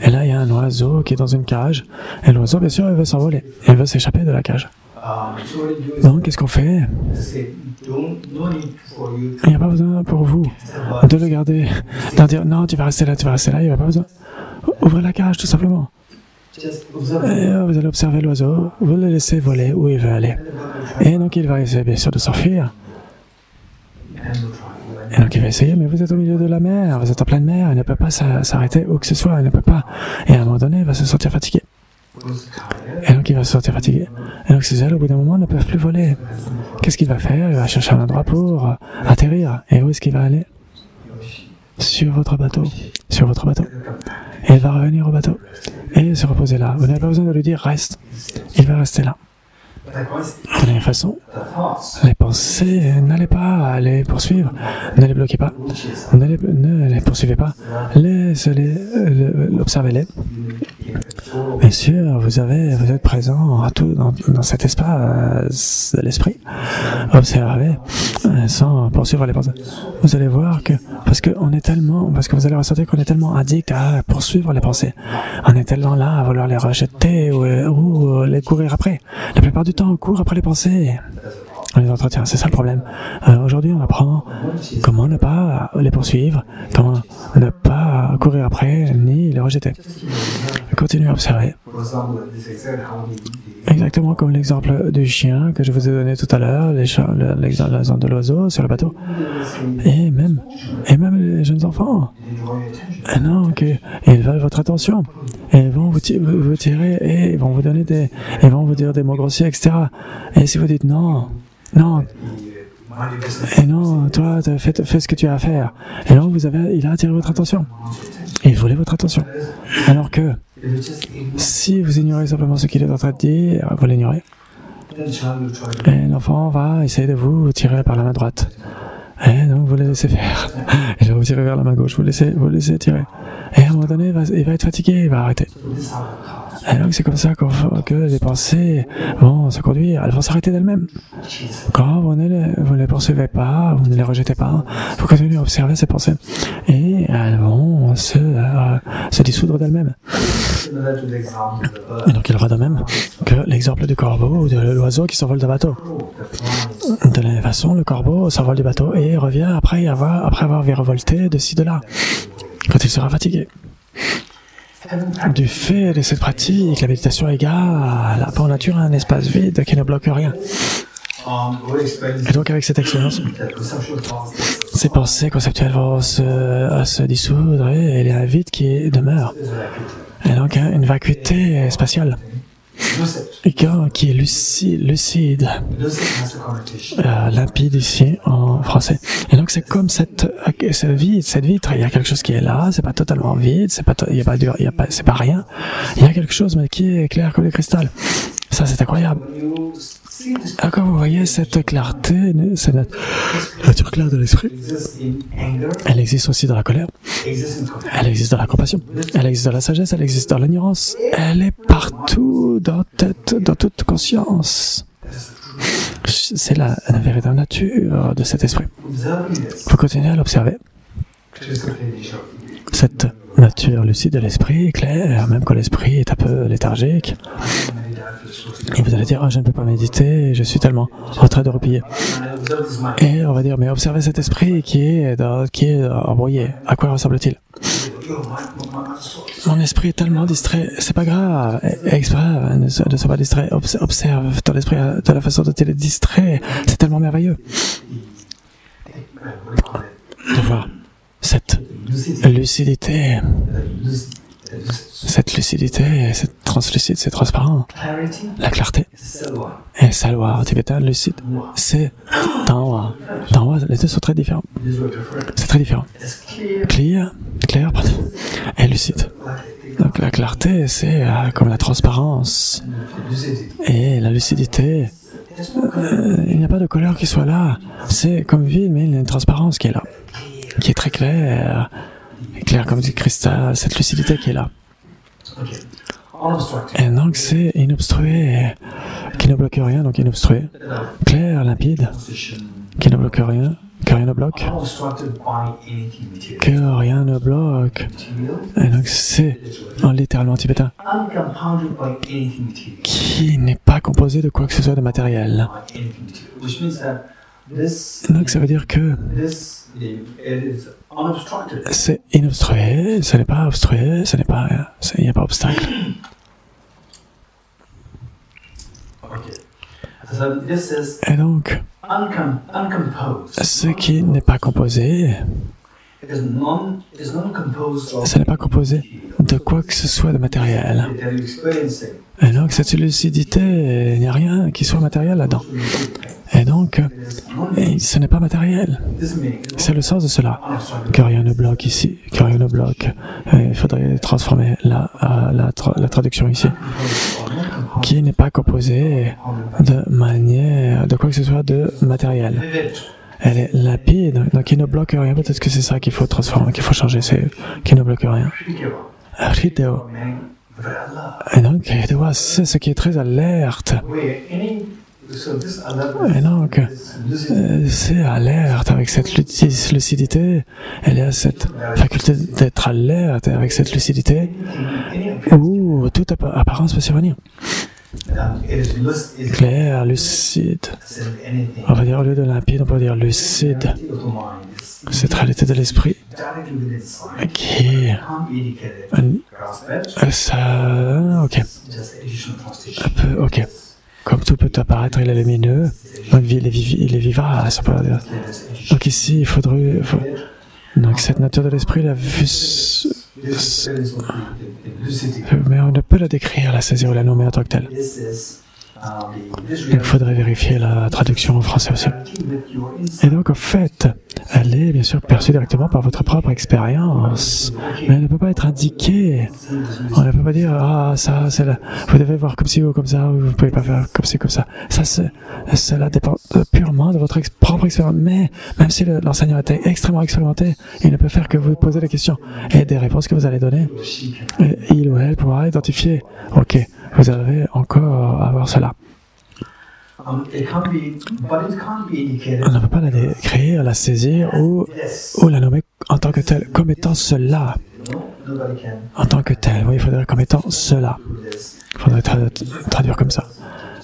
Et là, il y a un oiseau qui est dans une cage. Et l'oiseau, bien sûr, il veut s'envoler. Il veut s'échapper de la cage. Donc, qu'est-ce qu'on fait? Il n'y a pas besoin pour vous de le garder, d'en dire non, tu vas rester là, il n'y a pas besoin. Ouvrez la cage, tout simplement. Et vous allez observer l'oiseau, vous le laissez voler où il veut aller. Et donc, il va essayer, bien sûr, de s'enfuir. Et donc, il va essayer, mais vous êtes au milieu de la mer, vous êtes en pleine mer, il ne peut pas s'arrêter où que ce soit, il ne peut pas. Et à un moment donné, il va se sentir fatigué. Et donc, il va se sentir fatigué. Et donc, ces ailes, au bout d'un moment, ne peuvent plus voler. Qu'est-ce qu'il va faire? Il va chercher un endroit pour atterrir. Et où est-ce qu'il va aller? Sur votre bateau. Sur votre bateau. Et il va revenir au bateau. Et se reposer là. Vous n'avez pas besoin de lui dire « reste ». Il va rester là. De la même façon, les pensées, n'allez pas les poursuivre, ne les bloquez pas, ne les poursuivez pas, observez-les. Bien sûr, vous êtes présent dans cet espace de l'esprit. Observez sans poursuivre les pensées. Vous allez voir que, parce que vous allez ressentir qu'on est tellement addict à poursuivre les pensées. On est tellement là à vouloir les rejeter ou les courir après. La plupart du temps, on court après les pensées. On les entretient, c'est ça le problème. Aujourd'hui, on apprend comment ne pas les poursuivre, comment ne pas courir après, ni les rejeter. Continuez à observer. Exactement comme l'exemple du chien que je vous ai donné tout à l'heure, l'exemple de l'oiseau sur le bateau. Et même les jeunes enfants. Ils veulent votre attention. Et ils vont vous tirer et ils vont vous donner ils vont vous dire des mots grossiers, etc. Et si vous dites non, et non, toi, fais ce que tu as à faire. Et donc, il a attiré votre attention. Et il voulait votre attention. Alors que, si vous ignorez simplement ce qu'il est en train de dire, vous l'ignorez. Et l'enfant va essayer de vous tirer par la main droite. Et donc, vous le laissez faire. Il va vous tirer vers la main gauche, vous laissez tirer. Et à un moment donné, il va être fatigué, il va arrêter. Et donc, c'est comme ça que les pensées vont se conduire, elles vont s'arrêter d'elles-mêmes. Quand vous ne les poursuivez pas, vous ne les rejetez pas, vous continuez à observer ces pensées. Et elles vont se dissoudre d'elles-mêmes. Et donc, il va de même que l'exemple du corbeau ou de l'oiseau qui s'envole d'un bateau. De la même façon, le corbeau s'envole du bateau et revient après avoir virevolté de ci, de là, quand il sera fatigué. Du fait de cette pratique, la méditation égale pour nature un espace vide qui ne bloque rien. Et donc avec cette expérience, ces pensées conceptuelles vont se dissoudre et il y a un vide qui demeure. Et donc une vacuité spatiale qui est lucide, limpide ici en français. Et donc c'est comme cette vitre, il y a quelque chose qui est là, c'est pas totalement vide, c'est pas rien, il y a quelque chose mais qui est clair comme le cristal. Ça c'est incroyable. Alors quand vous voyez cette clarté, cette nature claire de l'esprit, elle existe aussi dans la colère, elle existe dans la compassion, elle existe dans la sagesse, elle existe dans l'ignorance, elle est partout dans toute conscience. C'est la véritable nature de cet esprit. Vous continuez à l'observer. Cette nature lucide de l'esprit, claire, même quand l'esprit est un peu léthargique. Et vous allez dire, oh, je ne peux pas méditer, je suis tellement en train de replier. Et on va dire, mais observez cet esprit qui est embrouillé. À quoi ressemble-t-il? Mon esprit est tellement distrait, c'est pas grave, ne sois pas distrait, observe ton esprit de la façon dont il est distrait, c'est tellement merveilleux. de voir cette lucidité, cette translucide, c'est transparent. La clarté et salwa en tibétain, lucide, c'est danwa. Danwa, les deux sont très différents. C'est très différent. Clair, pardon, et lucide. Donc la clarté, c'est comme la transparence. Et la lucidité, il n'y a pas de couleur qui soit là. C'est comme vide, mais il y a une transparence qui est là, qui est très claire. Clair comme du cristal, cette lucidité qui est là. Et donc c'est inobstrué, qui ne bloque rien, donc inobstrué. Clair, limpide, qui ne bloque rien, que rien ne bloque. Que rien ne bloque. Et donc c'est en littéralement tibétain, qui n'est pas composé de quoi que ce soit de matériel. Donc ça veut dire que c'est inobstrué, ce n'est pas obstrué, il n'y a pas obstacle. Et donc, ce qui n'est pas composé, ce n'est pas composé de quoi que ce soit de matériel. Et donc, cette lucidité, il n'y a rien qui soit matériel là-dedans. Et donc, ce n'est pas matériel. C'est le sens de cela. Que rien ne bloque ici, que rien ne bloque. Il faudrait transformer la traduction ici. Qui n'est pas composé de quoi que ce soit de matériel. Elle est limpide, donc qui ne bloque rien. Peut-être que c'est ça qu'il faut transformer, qu'il faut changer, c'est qui ne bloque rien. Rideo. Et donc, c'est ce qui est très alerte. Et donc, c'est alerte avec cette lucidité. Elle a cette faculté d'être alerte avec cette lucidité où toute apparence peut survenir. Clair, lucide. On va dire au lieu de limpide, on peut dire lucide. Cette réalité de l'esprit qui ça, ok. Comme tout peut apparaître, il est lumineux, donc il est vivace. Donc ici, il faudrait... Donc cette nature de l'esprit, la vue... Mais on ne peut la décrire, la saisir ou la nommer en tant que telle. Il faudrait vérifier la traduction en français aussi. Et donc, en fait, elle est bien sûr perçue directement par votre propre expérience, mais elle ne peut pas être indiquée. On ne peut pas dire, ah, ça, c'est là. Vous devez voir comme ci ou comme ça, ou vous ne pouvez pas faire comme ci, comme ça. Cela dépend purement de votre propre expérience. Mais, même si l'enseignant était extrêmement expérimenté, il ne peut faire que vous poser des questions et des réponses que vous allez donner. Et il ou elle pourra identifier, ok, vous allez encore avoir cela. On ne peut pas la décrire, la saisir ou la nommer en tant que telle, comme étant cela. En tant que telle, oui, il faudrait comme étant cela. Il faudrait traduire comme ça.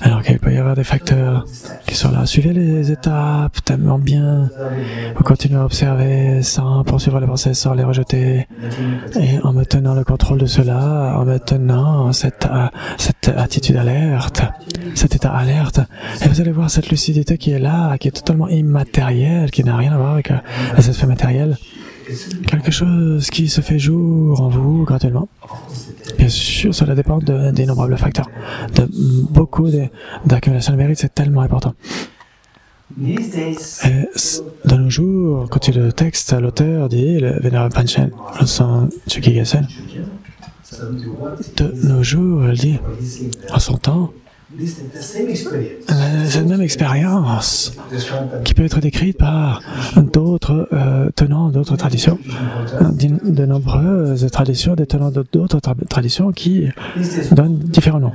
Alors qu'il peut y avoir des facteurs qui sont là. Suivez les étapes tellement bien. Vous continuez à observer sans poursuivre les pensées, sans les rejeter. Et en me tenant le contrôle de cela, en me tenant cette attitude alerte, cet état alerte. Et vous allez voir cette lucidité qui est là, qui est totalement immatérielle, qui n'a rien à voir avec les aspects matériels. Quelque chose qui se fait jour en vous graduellement. Bien sûr, cela dépend d'innombrables facteurs. De beaucoup d'accumulation de mérite, c'est tellement important. Et de nos jours, continue le texte, l'auteur dit, le vénérable Panchen Losang Chukigasen, de nos jours, elle dit, en son temps, cette même expérience qui peut être décrite par d'autres tenants d'autres traditions, de nombreuses traditions, des tenants d'autres traditions qui donnent différents noms.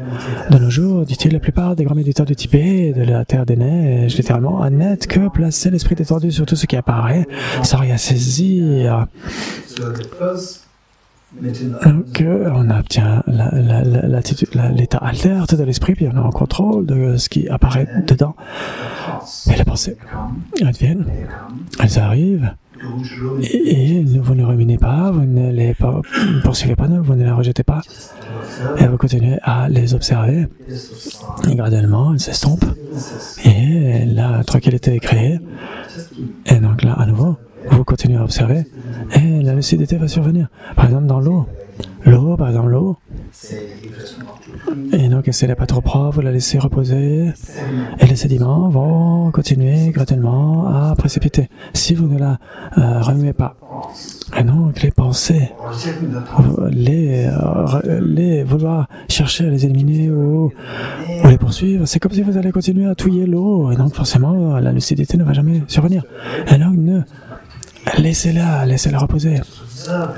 De nos jours, dit-il, la plupart des grands méditeurs du Tibet, de la terre des neiges, littéralement, admettent que placer l'esprit détendu sur tout ce qui apparaît sans rien saisir. Donc, on obtient l'état alerte de l'esprit, puis on est en contrôle de ce qui apparaît dedans. Et les pensées, elles viennent, elles arrivent, et vous ne ruminez pas, vous ne les poursuivez pas, vous ne les rejetez pas, et vous continuez à les observer. Et graduellement, elles s'estompent, et la tranquillité est créée. Et donc là, à nouveau, continuer à observer et la lucidité va survenir. Par exemple, dans l'eau. L'eau. Et donc, si elle n'est pas trop propre, vous la laissez reposer et les sédiments vont continuer graduellement à précipiter. Si vous ne la remuez pas, et donc les pensées, vouloir chercher à les éliminer ou les poursuivre, c'est comme si vous allez continuer à touiller l'eau et donc forcément la lucidité ne va jamais survenir. Et donc laissez-la reposer.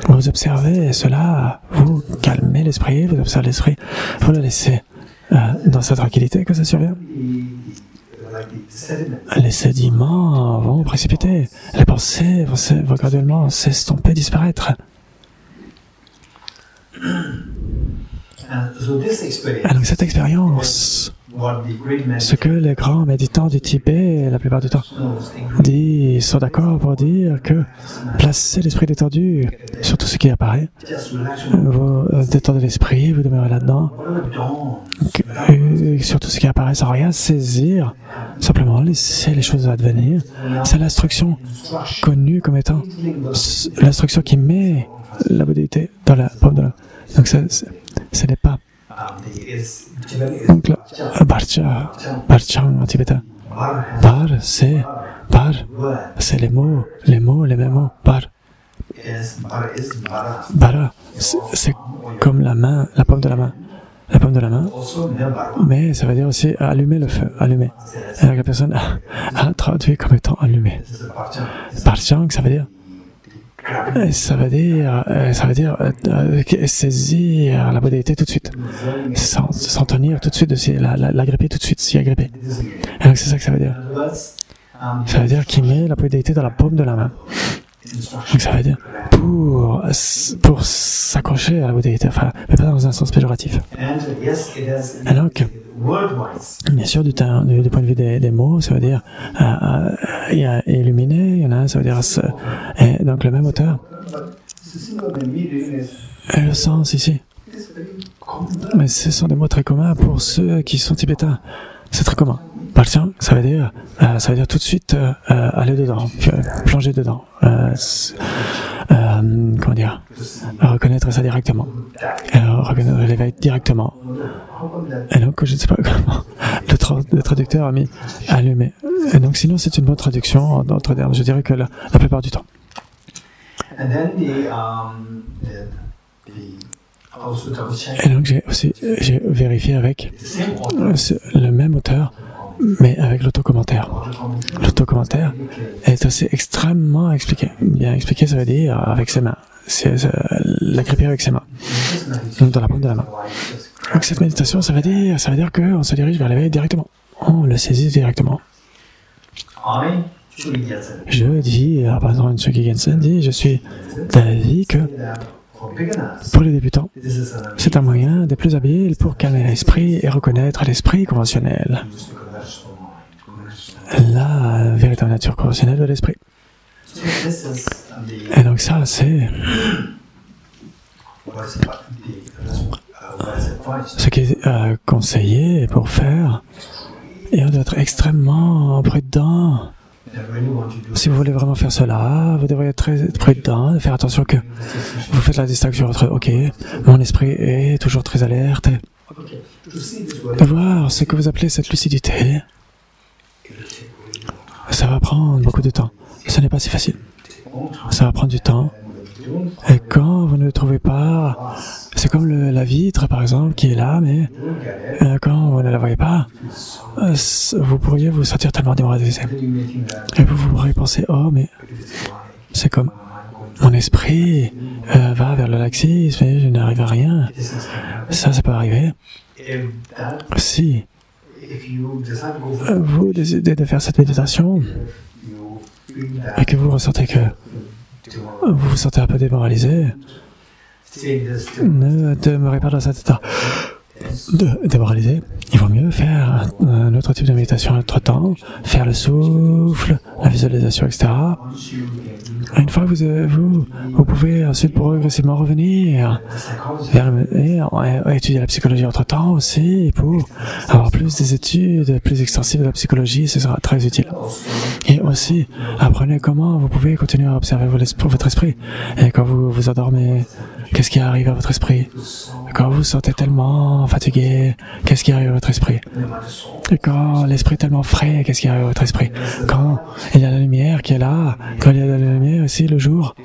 Vous observez cela, vous calmez l'esprit, vous observez l'esprit, vous le laissez dans sa tranquillité que ça survient. Les sédiments vont précipiter, les pensées vont graduellement s'estomper, disparaître. Alors cette expérience, ce que les grands méditants du Tibet, la plupart du temps, sont d'accord pour dire que placez l'esprit détendu sur tout ce qui apparaît. Vous détendez l'esprit, vous demeurez là-dedans. Sur tout ce qui apparaît sans rien saisir, simplement laisser les choses advenir. C'est l'instruction connue comme étant l'instruction qui met la bouddhité dans la paume de la main. Donc ce n'est pas. Donc là, Barchang en tibétain. Bar, c'est les mots, les mêmes mots. Bara, c'est comme la main, la paume de la main. La paume de la main, mais ça veut dire aussi allumer le feu, allumer. Et la personne a traduit comme étant allumé. Barchang, ça veut dire saisir la bouddhité tout de suite, s'en tenir tout de suite, la gripper tout de suite, s'y agripper. Et donc c'est ça que ça veut dire. Ça veut dire qu'il met la bouddhité dans la paume de la main. Donc ça veut dire pour s'accrocher à la bouddhité, enfin, mais pas dans un sens péjoratif. Et donc, bien sûr, du point de vue des mots, ça veut dire il y a illuminer, il y en a un, ça veut dire et donc le même auteur. Et le sens ici. Mais ce sont des mots très communs pour ceux qui sont tibétains. C'est très commun. Barchang, ça veut dire tout de suite aller dedans, plonger dedans. Comment dire, reconnaître ça directement, reconnaître l'éveil directement. Et donc, je ne sais pas comment le traducteur a mis allumer. Et donc, sinon, c'est une bonne traduction en d'autres termes. Je dirais que la plupart du temps. Et donc, j'ai vérifié avec le même auteur, mais avec l'autocommentaire. L'autocommentaire est aussi extrêmement expliqué. Bien expliqué, ça veut dire avec ses mains. C'est l'agripper avec ses mains. Donc dans la paume de la main. Donc cette méditation, ça veut dire qu'on se dirige vers l'éveil directement. On le saisit directement. Je dis, par exemple, Tsugi Gensen dit, je suis d'avis que pour les débutants, c'est un moyen des plus habiles pour calmer l'esprit et reconnaître l'esprit conventionnel. La véritable nature conventionnelle de l'esprit. Et donc ça, c'est ce qui est conseillé pour faire, et on doit être extrêmement prudent. Si vous voulez vraiment faire cela, vous devriez être très prudent, faire attention que vous faites la distinction entre « Ok, mon esprit est toujours très alerte », de voir ce que vous appelez cette lucidité. Ça va prendre beaucoup de temps. Ce n'est pas si facile. Ça va prendre du temps. Et quand vous ne le trouvez pas, c'est comme la vitre, par exemple, qui est là, mais quand vous ne la voyez pas, vous pourriez vous sentir tellement démoralisé. Et vous pourriez penser, oh, mais c'est comme mon esprit va vers le laxisme et je n'arrive à rien. Ça peut arriver. Si vous décidez de faire cette méditation et que vous ressentez que vous vous sentez un peu démoralisé, ne demeurez pas dans cet état. d'avoir réalisé, il vaut mieux faire un autre type de méditation entre-temps, faire le souffle, la visualisation, etc. Une fois que vous pouvez ensuite progressivement revenir et étudier la psychologie entre-temps aussi, pour avoir plus des études plus extensives de la psychologie, ce sera très utile. Et aussi, apprenez comment vous pouvez continuer à observer votre esprit. Et quand vous vous endormez, qu'est-ce qui arrive à votre esprit? Quand vous vous sentez tellement fatigué, qu'est-ce qui arrive à votre esprit? Et quand l'esprit est tellement frais, qu'est-ce qui arrive à votre esprit? Quand il y a la lumière qui est là, quand il y a la lumière aussi, le jour,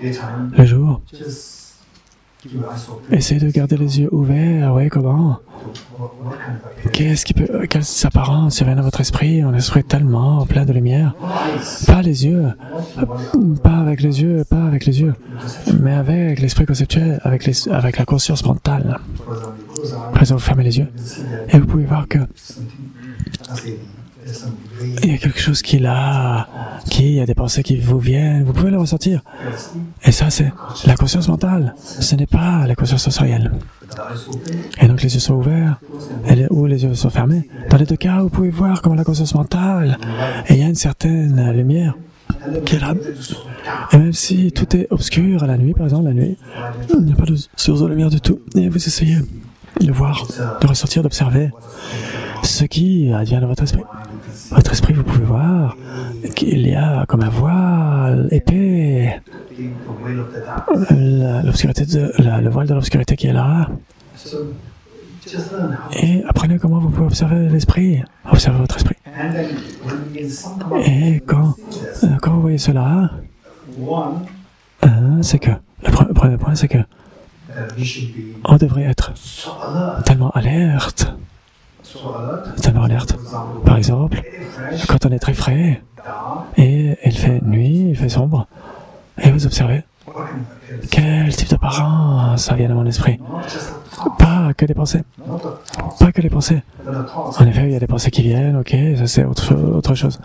essayez de garder les yeux ouverts, oui, comment? Quelles apparences viennent à votre esprit? Un esprit tellement plein de lumière. Pas les yeux, pas avec les yeux, mais avec l'esprit conceptuel, avec la conscience mentale. Par exemple, vous fermez les yeux et vous pouvez voir que il y a quelque chose il y a des pensées qui vous viennent, vous pouvez le ressentir. Et ça, c'est la conscience mentale, ce n'est pas la conscience sensorielle. Et donc les yeux sont ouverts, ou les yeux sont fermés. Dans les deux cas, vous pouvez voir comment la conscience mentale, et il y a une certaine lumière qui est là. Et même si tout est obscur, la nuit, par exemple, il n'y a pas de source de lumière du tout. Et vous essayez de voir, de ressentir, d'observer ce qui advient dans votre esprit. Votre esprit, vous pouvez voir qu'il y a comme un voile épais, le voile de l'obscurité qui est là. Et apprenez comment vous pouvez observer l'esprit, observer votre esprit. Et quand vous voyez cela, c'est que, le premier point, c'est que on devrait être tellement alerte. Par exemple, quand on est très frais, et il fait nuit, il fait sombre, et vous observez quel type d'apparence ça vient dans mon esprit. Pas que des pensées. En effet, il y a des pensées qui viennent, ok, ça c'est autre chose.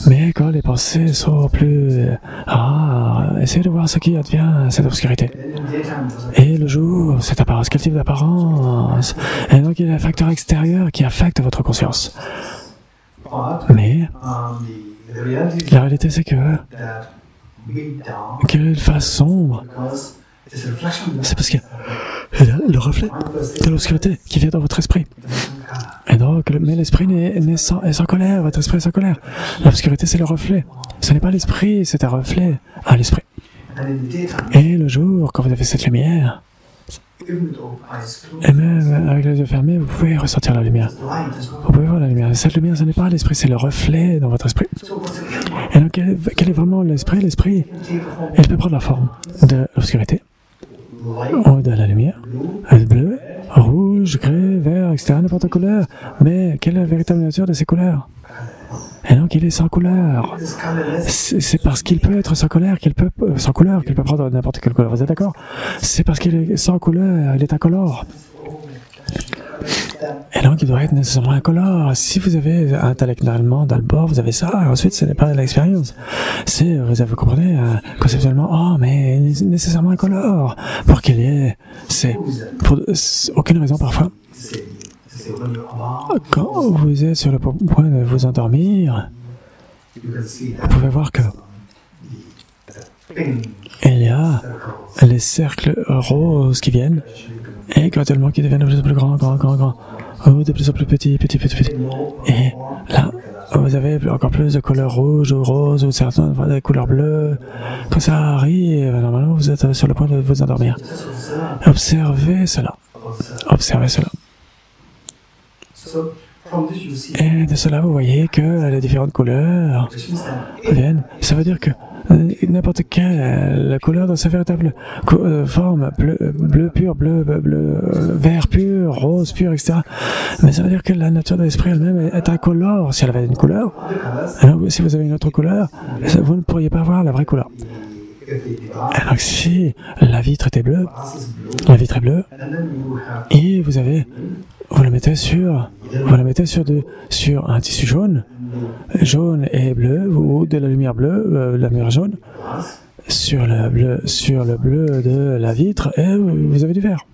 Mais quand les pensées sont plus rares, essayez de voir ce qui advient cette obscurité. Et le jour, cette apparence, quel type d'apparence? Et donc il y a un facteur extérieur qui affecte votre conscience. Mais la réalité c'est qu'il fasse sombre, c'est parce que le reflet de l'obscurité qui vient dans votre esprit. Et donc, mais l'esprit est sans colère, votre esprit est sans colère. L'obscurité, c'est le reflet. Ce n'est pas l'esprit, c'est un reflet à l'esprit. Et le jour, quand vous avez cette lumière, et même avec les yeux fermés, vous pouvez ressentir la lumière. Vous pouvez voir la lumière. Cette lumière, ce n'est pas l'esprit, c'est le reflet dans votre esprit. Et donc, quel est vraiment l'esprit? L'esprit, il peut prendre la forme de l'obscurité, ou de la lumière, bleu, rouge, gris, vert, etc., n'importe quelle couleur. Mais quelle est la véritable nature de ces couleurs? Et donc il est sans couleur. C'est parce qu'il peut être sans couleur qu'il peut prendre n'importe quelle couleur. Vous êtes d'accord? C'est parce qu'il est sans couleur, il est incolore. Et donc il doit être nécessairement incolore. Si vous avez intellectuellement d'abord, vous avez ça, ensuite ce n'est pas l'expérience. Vous comprenez conceptuellement, mais il est nécessairement incolore. Pour qu'il y ait, c'est pour aucune raison parfois. Quand vous êtes sur le point de vous endormir, vous pouvez voir que il y a les cercles roses qui viennent et graduellement qui deviennent de plus en plus grands, de plus en plus petits. Et là, vous avez encore plus de couleurs rouges ou roses ou certaines couleurs bleues. Quand ça arrive, normalement vous êtes sur le point de vous endormir. Observez cela. Et de cela, vous voyez que les différentes couleurs viennent. Ça veut dire que n'importe quelle couleur dans sa véritable forme, bleu pur, vert pur, rose pur, etc. Mais ça veut dire que la nature de l'esprit elle-même est incolore. Si elle avait une couleur, alors si vous avez une autre couleur, vous ne pourriez pas voir la vraie couleur. Alors si la vitre est bleue, et vous la mettez sur un tissu jaune et bleu, ou de la lumière bleue, la lumière jaune, sur le bleu de la vitre, et vous avez du vert.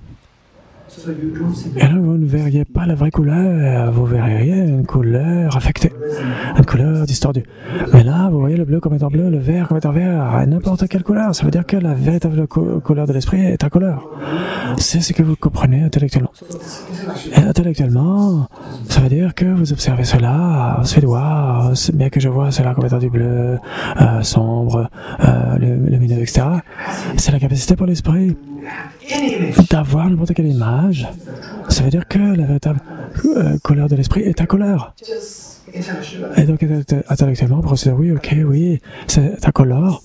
Et là, vous ne verriez pas la vraie couleur, vous verriez une couleur affectée, une couleur distordue. Mais là, vous voyez le bleu comme étant bleu, le vert comme étant vert, n'importe quelle couleur. Ça veut dire que la véritable couleur de l'esprit est incolore. C'est ce que vous comprenez intellectuellement. Et intellectuellement, ça veut dire que vous observez cela, suédois, bien que je vois cela comme étant du bleu, sombre, lumineux, etc. C'est la capacité pour l'esprit d'avoir n'importe quelle image. Ça veut dire que la véritable couleur de l'esprit est incolore. Et donc, intellectuellement, pour se dire oui, ok, oui, c'est incolore.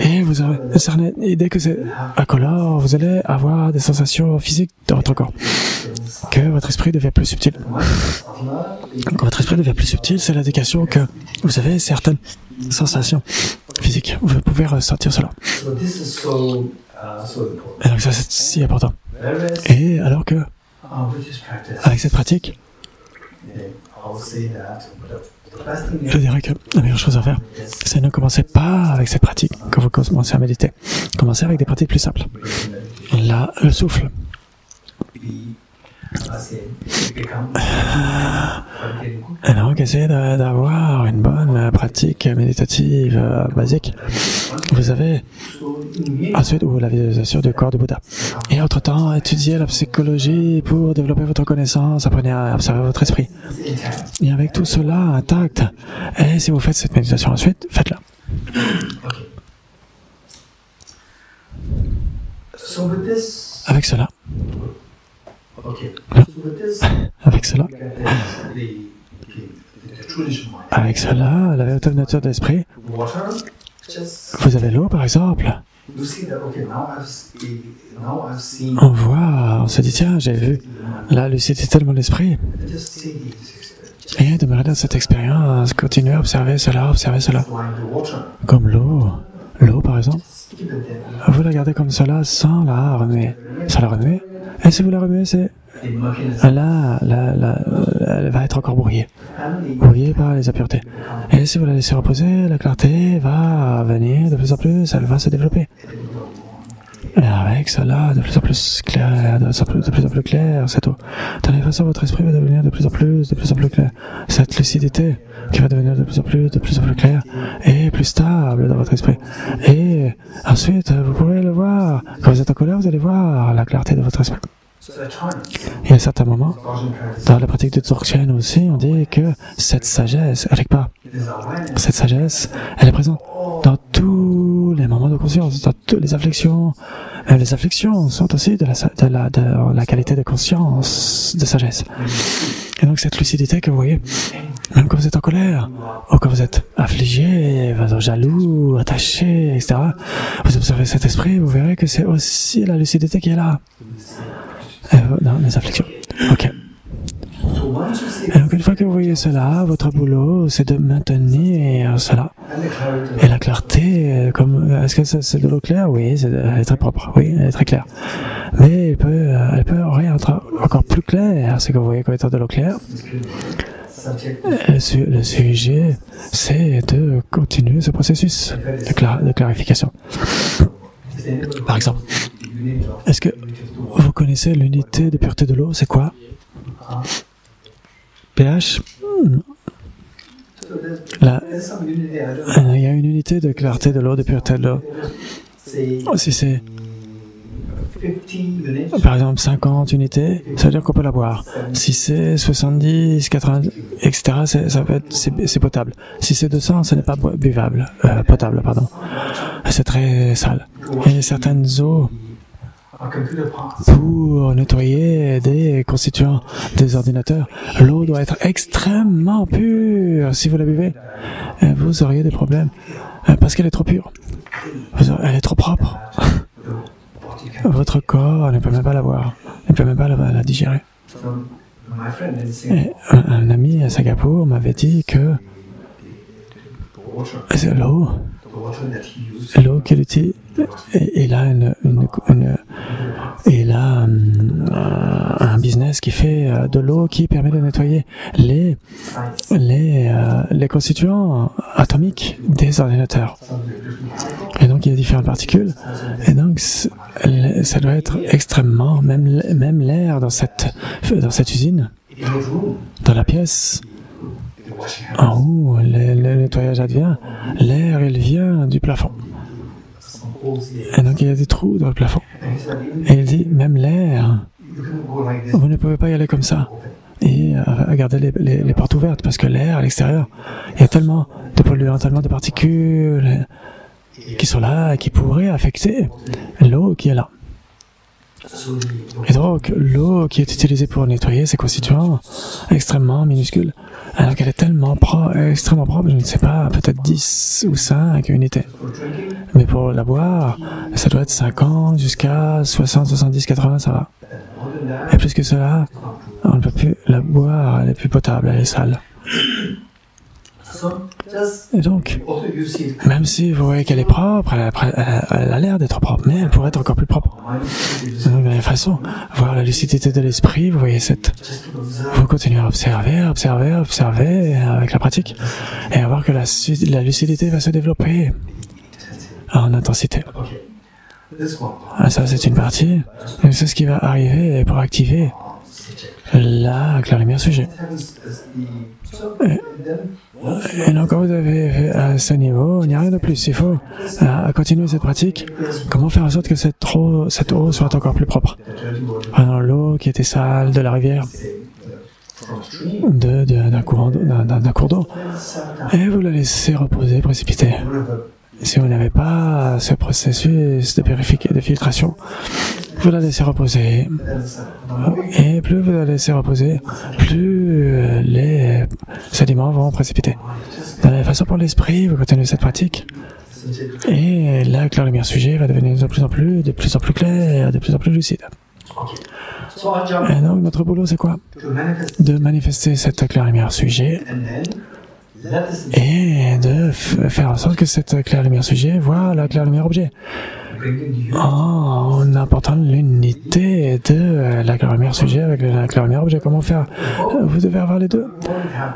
Et vous avez une certaine idée que c'est incolore, vous allez avoir des sensations physiques dans votre corps. Que votre esprit devient plus subtil. Quand votre esprit devient plus subtil, c'est l'indication que vous avez certaines sensations physiques. Vous pouvez ressentir cela. Et donc ça, c'est si important. Et alors que, avec cette pratique, je dirais que la meilleure chose à faire, c'est ne commencer pas avec cette pratique quand vous commencez à méditer. Commencez avec des pratiques plus simples. Là, le souffle. Et donc, essayez d'avoir une bonne pratique méditative basique. Vous avez ensuite la visualisation du corps du Bouddha. Et entre-temps, étudiez la psychologie pour développer votre connaissance. Apprenez à observer votre esprit. Et avec tout cela intact, et si vous faites cette méditation ensuite, faites-la. Avec cela, la véritable nature de l'esprit, vous avez l'eau par exemple. On voit, on se dit tiens, j'ai vu la lucidité de mon esprit. Et demeurer dans cette expérience, continuer à observer cela. Comme l'eau par exemple. Vous la gardez comme cela sans la remuer. Et si vous la remuez, là, elle va être encore brouillée par les impuretés. Et si vous la laissez reposer, la clarté va venir de plus en plus, elle va se développer. Et avec cela, de plus en plus clair, de plus en plus clair, cette eau. De la façon, votre esprit va devenir de plus en plus clair. Cette lucidité qui va devenir de plus en plus claire et plus stable dans votre esprit. Et ensuite, vous pourrez le voir. Quand vous êtes en colère, vous allez voir la clarté de votre esprit. Et à un certain moment, dans la pratique de Dzogchen aussi, on dit que cette sagesse, cette sagesse, elle est présente dans tous les moments de conscience, dans toutes les afflictions. Les afflictions sont aussi de la qualité de conscience, de sagesse. Et donc cette lucidité que vous voyez, même quand vous êtes en colère, ou quand vous êtes affligé, jaloux, attaché, etc., vous observez cet esprit, vous verrez que c'est aussi la lucidité qui est là. Dans les afflictions. Ok. Et donc une fois que vous voyez cela, votre boulot, c'est de maintenir cela. Et la clarté, est-ce que c'est de l'eau claire? Oui, elle est très propre. Oui, elle est très claire. Mais elle peut rien être encore plus claire. C'est que vous voyez comme étant de l'eau claire. Le sujet, c'est de continuer ce processus de clarification. Par exemple, est-ce que vous connaissez l'unité de pureté de l'eau? C'est quoi? pH. Là, il y a une unité de clarté de l'eau, de pureté de l'eau. Si c'est, par exemple, 50 unités, ça veut dire qu'on peut la boire. Si c'est 70, 80, etc., c'est potable. Si c'est 200, ce n'est pas buvable. Potable, pardon. C'est très sale. Il y a certaines eaux pour nettoyer des constituants des ordinateurs. L'eau doit être extrêmement pure. Si vous la buvez, vous auriez des problèmes parce qu'elle est trop pure. Elle est trop propre. Votre corps ne peut même pas la boire, ne peut même pas la digérer. Et un ami à Singapour m'avait dit que l'eau qu'il utilise, il a un business qui fait de l'eau qui permet de nettoyer les constituants atomiques des ordinateurs. Et donc il y a différentes particules. Et donc, ça doit être extrêmement, même l'air dans cette usine, dans la pièce, en où le nettoyage advient, l'air, il vient du plafond. Et donc, il y a des trous dans le plafond. Et il dit, même l'air, vous ne pouvez pas y aller comme ça et garder les portes ouvertes, parce que l'air à l'extérieur, il y a tellement de polluants, tellement de particules qui sont là et qui pourraient affecter l'eau qui est là. Et donc, l'eau qui est utilisée pour nettoyer ces constituants extrêmement minuscules, alors qu'elle est tellement extrêmement propre, je ne sais pas, peut-être 10 ou 5 unités. Mais pour la boire, ça doit être 50 jusqu'à 60, 70, 80, ça va. Et plus que cela, on ne peut plus la boire, elle est plus potable, elle est sale. Et donc, même si vous voyez qu'elle est propre, elle a l'air d'être propre, mais elle pourrait être encore plus propre. Donc, de la même façon, voir la lucidité de l'esprit, vous voyez vous continuez à observer avec la pratique, et à voir que la lucidité va se développer en intensité. Ça, c'est une partie, c'est ce qui va arriver pour activer la claire lumière sujet. Et donc, quand vous avez fait à ce niveau, il n'y a rien de plus. Il faut continuer cette pratique. Comment faire en sorte que cette eau soit encore plus propre? Prenons l'eau qui était sale de la rivière, d'un cours d'eau, et vous la laissez reposer, précipiter. Si vous n'avez pas ce processus de filtration, vous la laissez reposer. Et plus vous la laissez reposer, plus les sédiments vont précipiter. De la même façon pour l'esprit, vous continuez cette pratique. Et la claire lumière sujet va devenir de plus en plus claire, de plus en plus lucide. Et donc notre boulot c'est quoi? De manifester cette claire lumière sujet et de faire en sorte que cette claire lumière sujet voit la claire lumière objet, en apportant l'unité de la claire lumière sujet avec la claire lumière objet. Comment faire? Vous devez avoir les deux.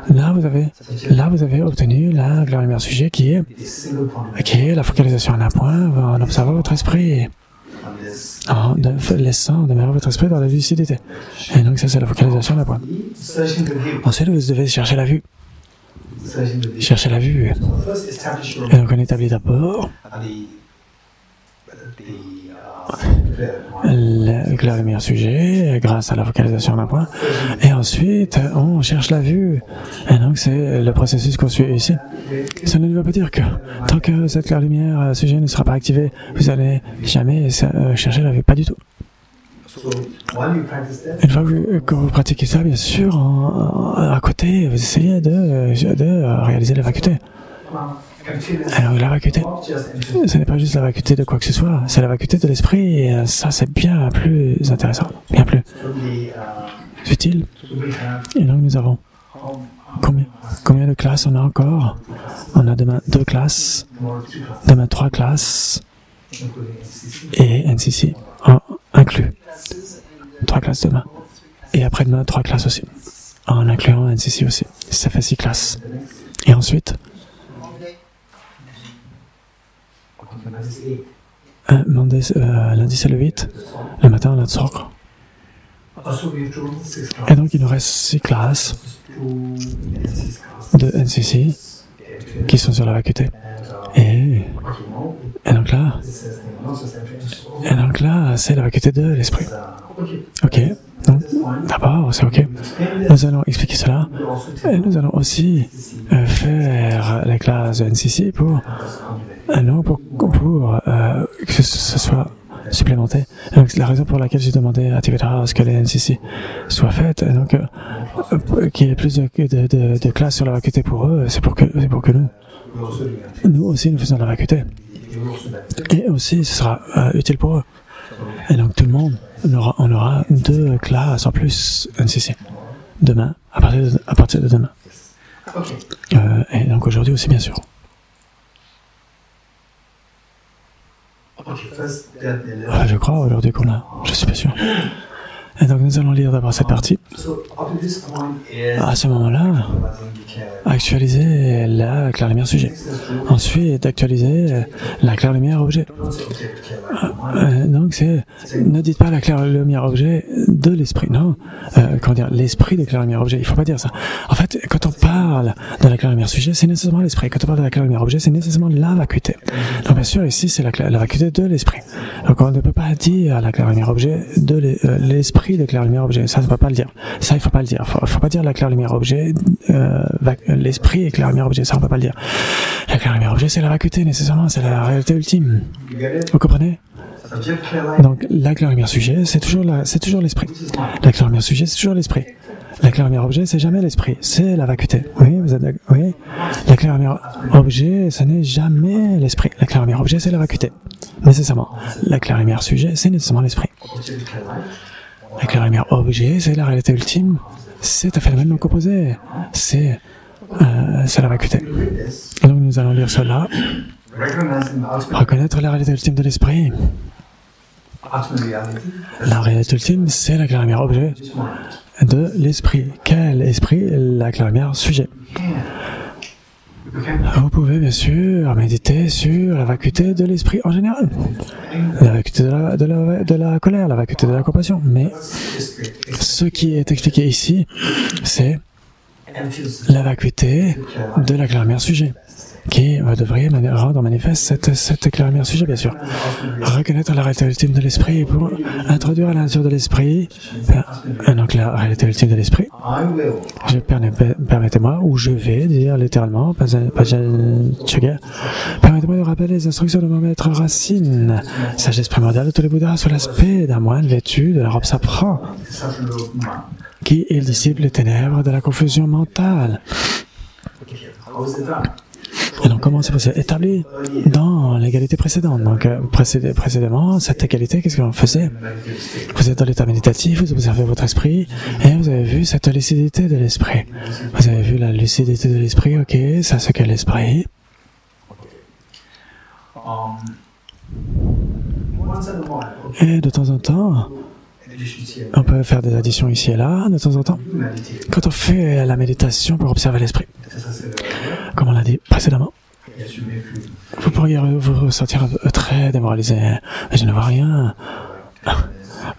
Là vous avez obtenu la claire lumière sujet qui est la focalisation en un point, en observant votre esprit, en laissant demeurer votre esprit dans la lucidité. Et donc ça c'est la focalisation en un point. Ensuite vous devez chercher la vue. Cherchez la vue. Et donc on établit d'abord le clair lumière sujet grâce à la focalisation d'un point, et ensuite on cherche la vue. Et donc c'est le processus qu'on suit ici. Ça ne veut pas dire que tant que cette claire lumière sujet ne sera pas activée, vous n'allez jamais chercher la vue, pas du tout. Une fois que vous pratiquez ça, bien sûr, à côté, vous essayez de réaliser la vacuité. Alors la vacuité, ce n'est pas juste la vacuité de quoi que ce soit, c'est la vacuité de l'esprit, et ça c'est bien plus intéressant, bien plus utile. Et donc nous avons combien de classes on a encore? On a demain 2 classes, demain 3 classes, et NCC inclus. 3 classes demain. Et après-demain, 3 classes aussi. En incluant NCC aussi. Ça fait 6 classes. Et ensuite, lundi c'est le 8. Le matin, on a le socre. Et donc, il nous reste 6 classes de NCC qui sont sur la vacuité. Et donc là, c'est la vacuité de l'esprit. Ok, donc d'abord, c'est ok. Nous allons expliquer cela. Et nous allons aussi faire les classes de NCC pour que ce soit supplémenté. Donc, la raison pour laquelle j'ai demandé à Tibet House que les NCC soient faites, donc qu'il y ait plus de classes sur la vacuité pour eux, c'est pour que nous aussi nous faisons la vacuité. Et aussi, ce sera utile pour eux. Et donc tout le monde, on aura 2 classes en plus NCC demain, à partir de demain. Et donc aujourd'hui aussi, bien sûr. Je crois aujourd'hui qu'on a, je suis pas sûr. Et donc nous allons lire d'abord cette partie. À ce moment-là, actualiser la claire lumière sujet. Ensuite, actualiser la claire lumière objet. Donc c'est, ne dites pas la claire lumière objet de l'esprit, non. Comment dire, l'esprit de claire lumière objet. Il ne faut pas dire ça. En fait, quand on parle de la claire lumière sujet, c'est nécessairement l'esprit. Quand on parle de la claire lumière objet, c'est nécessairement la vacuité. Donc bien sûr, ici c'est la vacuité de l'esprit. Donc on ne peut pas dire la claire lumière objet de l'esprit de claire lumière objet. Ça, on ne peut pas le dire. Ça, il ne faut pas le dire. Il ne faut pas dire la claire lumière objet, l'esprit et claire lumière objet. Ça, on ne peut pas le dire. La claire lumière objet, c'est la vacuité, nécessairement. C'est la réalité ultime. Vous comprenez? Donc la claire lumière sujet, c'est toujours l'esprit. La claire lumière sujet, c'est toujours l'esprit. La claire lumière objet, c'est jamais l'esprit, c'est la vacuité. Oui, vous êtes d'accord? Oui. La claire lumière objet, ce n'est jamais l'esprit. La claire lumière objet, c'est la vacuité. Nécessairement. La claire lumière sujet, c'est nécessairement l'esprit. La claire lumière objet, c'est la réalité ultime. C'est un phénomène non composé. C'est la vacuité. Et donc nous allons lire cela. Reconnaître la réalité ultime de l'esprit. La réalité ultime, c'est la claire lumière objet de l'esprit. Quel esprit? La claire lumière sujet. Vous pouvez bien sûr méditer sur la vacuité de l'esprit en général, la vacuité de la colère, la vacuité de la compassion. Mais ce qui est expliqué ici, c'est la vacuité de la claire lumière sujet, qui devrait rendre manifeste cette claire lumière sujet, bien sûr. Reconnaître la réalité ultime de l'esprit pour introduire à la nature de l'esprit, donc la réalité ultime de l'esprit. Permettez-moi, ou je vais dire littéralement, permettez-moi de rappeler les instructions de mon maître Racine. Sagesse primordiale de tous les Bouddhas sous l'aspect d'un moine vêtu de la robe sapran, qui il dissipe les ténèbres de la confusion mentale. Et donc, comment c'est possible? Établi dans l'égalité précédente. Donc, précédemment, cette égalité, qu'est-ce que l'on faisait? Vous êtes dans l'état méditatif, vous observez votre esprit, et vous avez vu cette lucidité de l'esprit. Vous avez vu la lucidité de l'esprit, ok, ça c'est que l'esprit. Et de temps en temps, on peut faire des additions ici et là, de temps en temps. Quand on fait la méditation pour observer l'esprit, comme on l'a dit précédemment, vous pourriez vous ressentir très démoralisé. Je ne vois rien.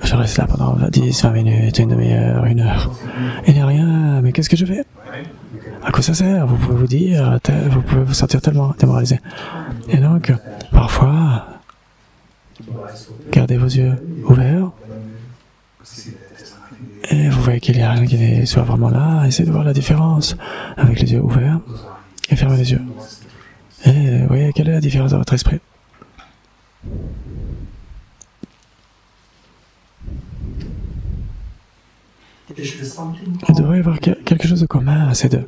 Je reste là pendant 10, 20 minutes, une demi-heure, une heure. Il n'y a rien, mais qu'est-ce que je fais? À quoi ça sert? Vous pouvez vous dire, vous pouvez vous sentir tellement démoralisé. Et donc, parfois, gardez vos yeux ouverts. Et vous voyez qu'il y a rien qui soit vraiment là. Essayez de voir la différence avec les yeux ouverts et fermez les yeux. Et vous voyez quelle est la différence dans votre esprit. Il devrait y avoir quelque chose de commun à ces deux.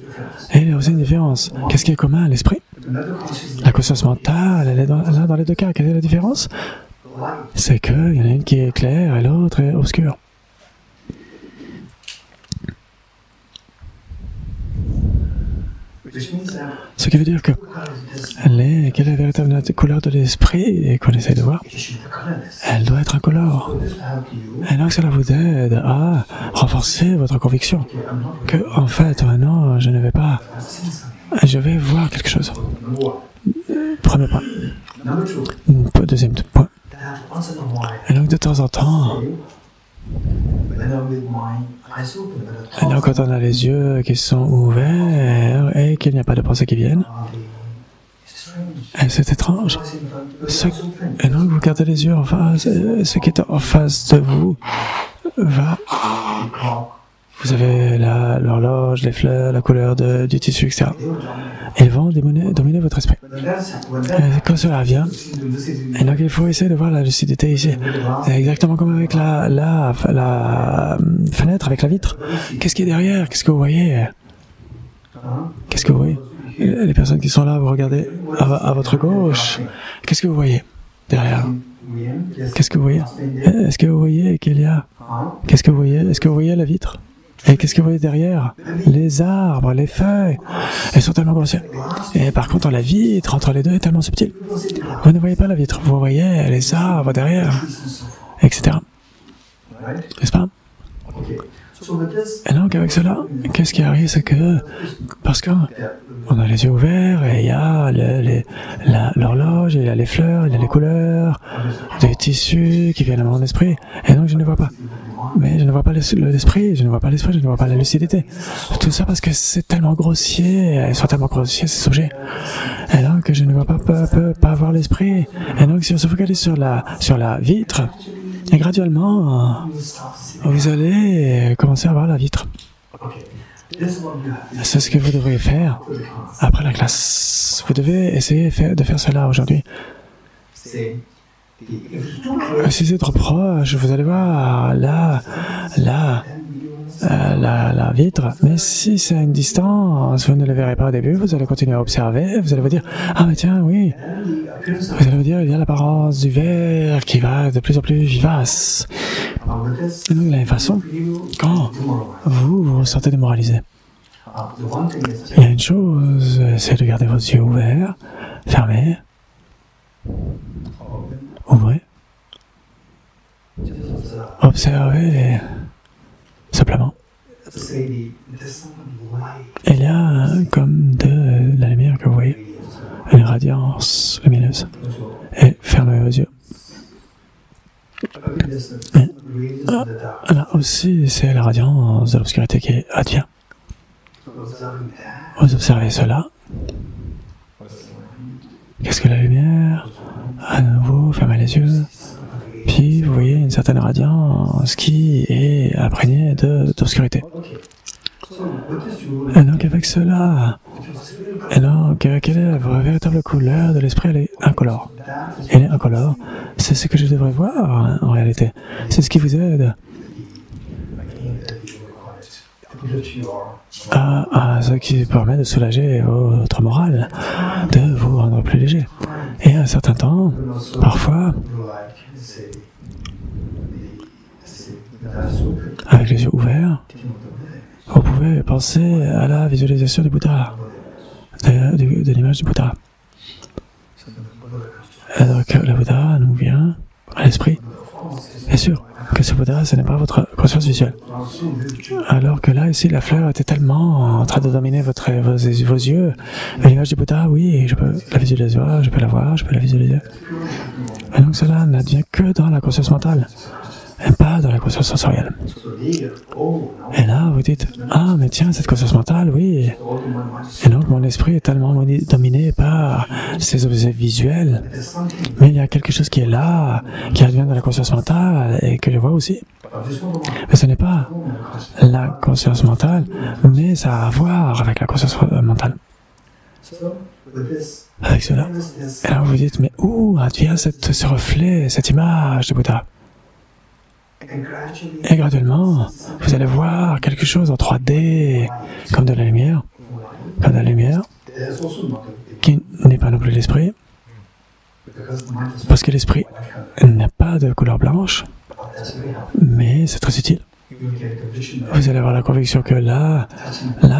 Et il y a aussi une différence. Qu'est-ce qui est commun à l'esprit? La conscience mentale, elle est là dans les deux cas. Quelle est la différence? C'est qu'il y en a une qui est claire et l'autre est obscure. Ce qui veut dire que quelle est la véritable couleur de l'esprit et qu'on essaie de voir, elle doit être incolore. Et donc cela vous aide à renforcer votre conviction que, en fait, non, je ne vais pas, je vais voir quelque chose. Premier point. Deuxième point. Et donc de temps en temps, et donc quand on a les yeux qui sont ouverts et qu'il n'y a pas de pensées qui viennent, et c'est étrange. Et donc vous gardez les yeux en face, ce qui est en face de vous va... Vous avez l'horloge, les fleurs, la couleur du tissu, etc. Ils vont dominer votre esprit. Et quand cela vient, et donc il faut essayer de voir la lucidité ici. Exactement comme avec la fenêtre, avec la vitre. Qu'est-ce qui est derrière? Qu'est-ce que vous voyez? Qu'est-ce que vous voyez? Les personnes qui sont là, vous regardez à votre gauche. Qu'est-ce que vous voyez derrière? Qu'est-ce que vous voyez? Est-ce que vous voyez qu'il y a... Qu'est-ce que vous voyez? Est-ce que vous voyez la vitre? Et qu'est-ce que vous voyez derrière? Les arbres, les feuilles, elles sont tellement grossières. Et par contre, la vitre entre les deux est tellement subtile. Vous ne voyez pas la vitre, vous voyez les arbres derrière, etc. N'est-ce pas? Et donc avec cela, qu'est-ce qui arrive, c'est que, parce qu'on a les yeux ouverts, et il y a l'horloge, il y a les fleurs, il y a les couleurs, des tissus qui viennent à mon esprit, et donc je ne vois pas. Mais je ne vois pas l'esprit, je ne vois pas l'esprit, je ne vois pas la lucidité. Tout ça parce que c'est tellement grossier, ils sont tellement grossiers ces objets. Et donc je ne vois pas voir l'esprit. Et donc si on se focalise sur la vitre, et graduellement, vous allez commencer à voir la vitre. C'est ce que vous devriez faire après la classe. Vous devez essayer de faire cela aujourd'hui. Si c'est trop proche, vous allez voir la vitre, mais si c'est à une distance, vous ne le verrez pas au début, vous allez continuer à observer, vous allez vous dire, ah mais tiens, oui, vous allez vous dire, il y a l'apparence du verre qui va de plus en plus vivace. Et donc de la même façon, quand vous vous sentez démoralisé, il y a une chose, c'est de garder vos yeux ouverts, fermés, ouvrez, observez simplement. Il y a comme de la lumière que vous voyez, une radiance lumineuse, et fermez vos yeux. Et là aussi, c'est la radiance de l'obscurité qui advient. Vous observez cela. Qu'est-ce que la lumière? À nouveau, fermez les yeux. Puis vous voyez une certaine radiance qui est imprégnée d'obscurité. Et donc avec cela, quelle est la véritable couleur de l'esprit? Elle est incolore. Elle est incolore. C'est ce que je devrais voir en réalité. C'est ce qui vous aide à ce qui permet de soulager votre morale, de vous rendre plus léger. Et à un certain temps, parfois, avec les yeux ouverts, vous pouvez penser à la visualisation du Bouddha, de l'image du Bouddha. Alors que le Bouddha nous vient à l'esprit. Bien sûr que ce Bouddha, ce n'est pas votre conscience visuelle. Alors que là, ici, la fleur était tellement en train de dominer vos yeux. Mais l'image du Bouddha, oui, je peux la visualiser, je peux la voir, je peux la visualiser. Et donc cela n'advient que dans la conscience mentale, et pas dans la conscience sensorielle. Et là, vous dites, ah, mais tiens, cette conscience mentale, oui. Et donc, mon esprit est tellement dominé par ces objets visuels. Mais il y a quelque chose qui est là, qui advient dans la conscience mentale, et que je vois aussi. Mais ce n'est pas la conscience mentale, mais ça a à voir avec la conscience mentale. Avec cela. Et alors, vous dites, mais où advient ce reflet, cette image de Bouddha? Et graduellement, vous allez voir quelque chose en 3D, comme de la lumière, qui n'est pas non plus l'esprit, parce que l'esprit n'a pas de couleur blanche, mais c'est très utile. Vous allez avoir la conviction que là,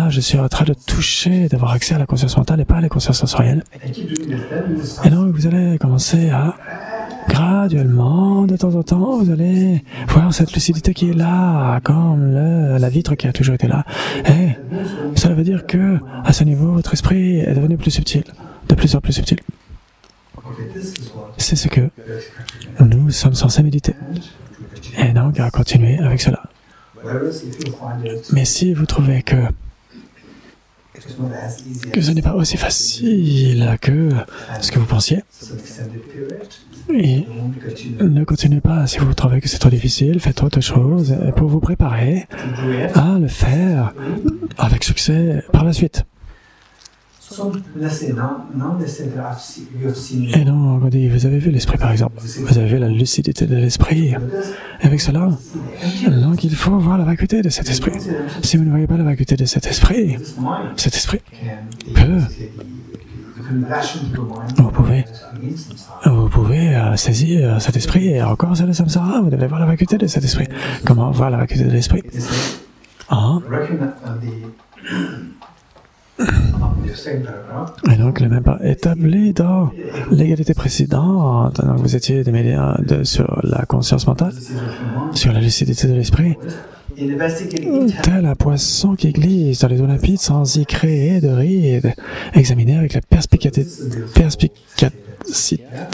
je suis en train de toucher, d'avoir accès à la conscience mentale et pas à la conscience sensorielle. Et donc, vous allez commencer à graduellement, de temps en temps, vous allez voir cette lucidité qui est là, comme la vitre qui a toujours été là. Et cela veut dire que, à ce niveau, votre esprit est devenu plus subtil, de plus en plus subtil. C'est ce que nous sommes censés méditer. Et donc, à continuer avec cela. Mais si vous trouvez que ce n'est pas aussi facile que ce que vous pensiez, et ne continuez pas. Si vous trouvez que c'est trop difficile, faites autre chose pour vous préparer à le faire avec succès par la suite. Et donc, on dit, vous avez vu l'esprit par exemple, vous avez vu la lucidité de l'esprit. Avec cela, donc il faut voir la vacuité de cet esprit. Si vous ne voyez pas la vacuité de cet esprit peut... Vous pouvez saisir cet esprit et encore c'est le samsara, vous devez voir la vacuité de cet esprit. Comment voir la vacuité de l'esprit? Et donc le même pas établi dans l'égalité précédente, donc vous étiez sur la conscience mentale, sur la lucidité de l'esprit. tel un poisson qui glisse dans les eaux limpides sans y créer de rides, examiné avec la perspicacité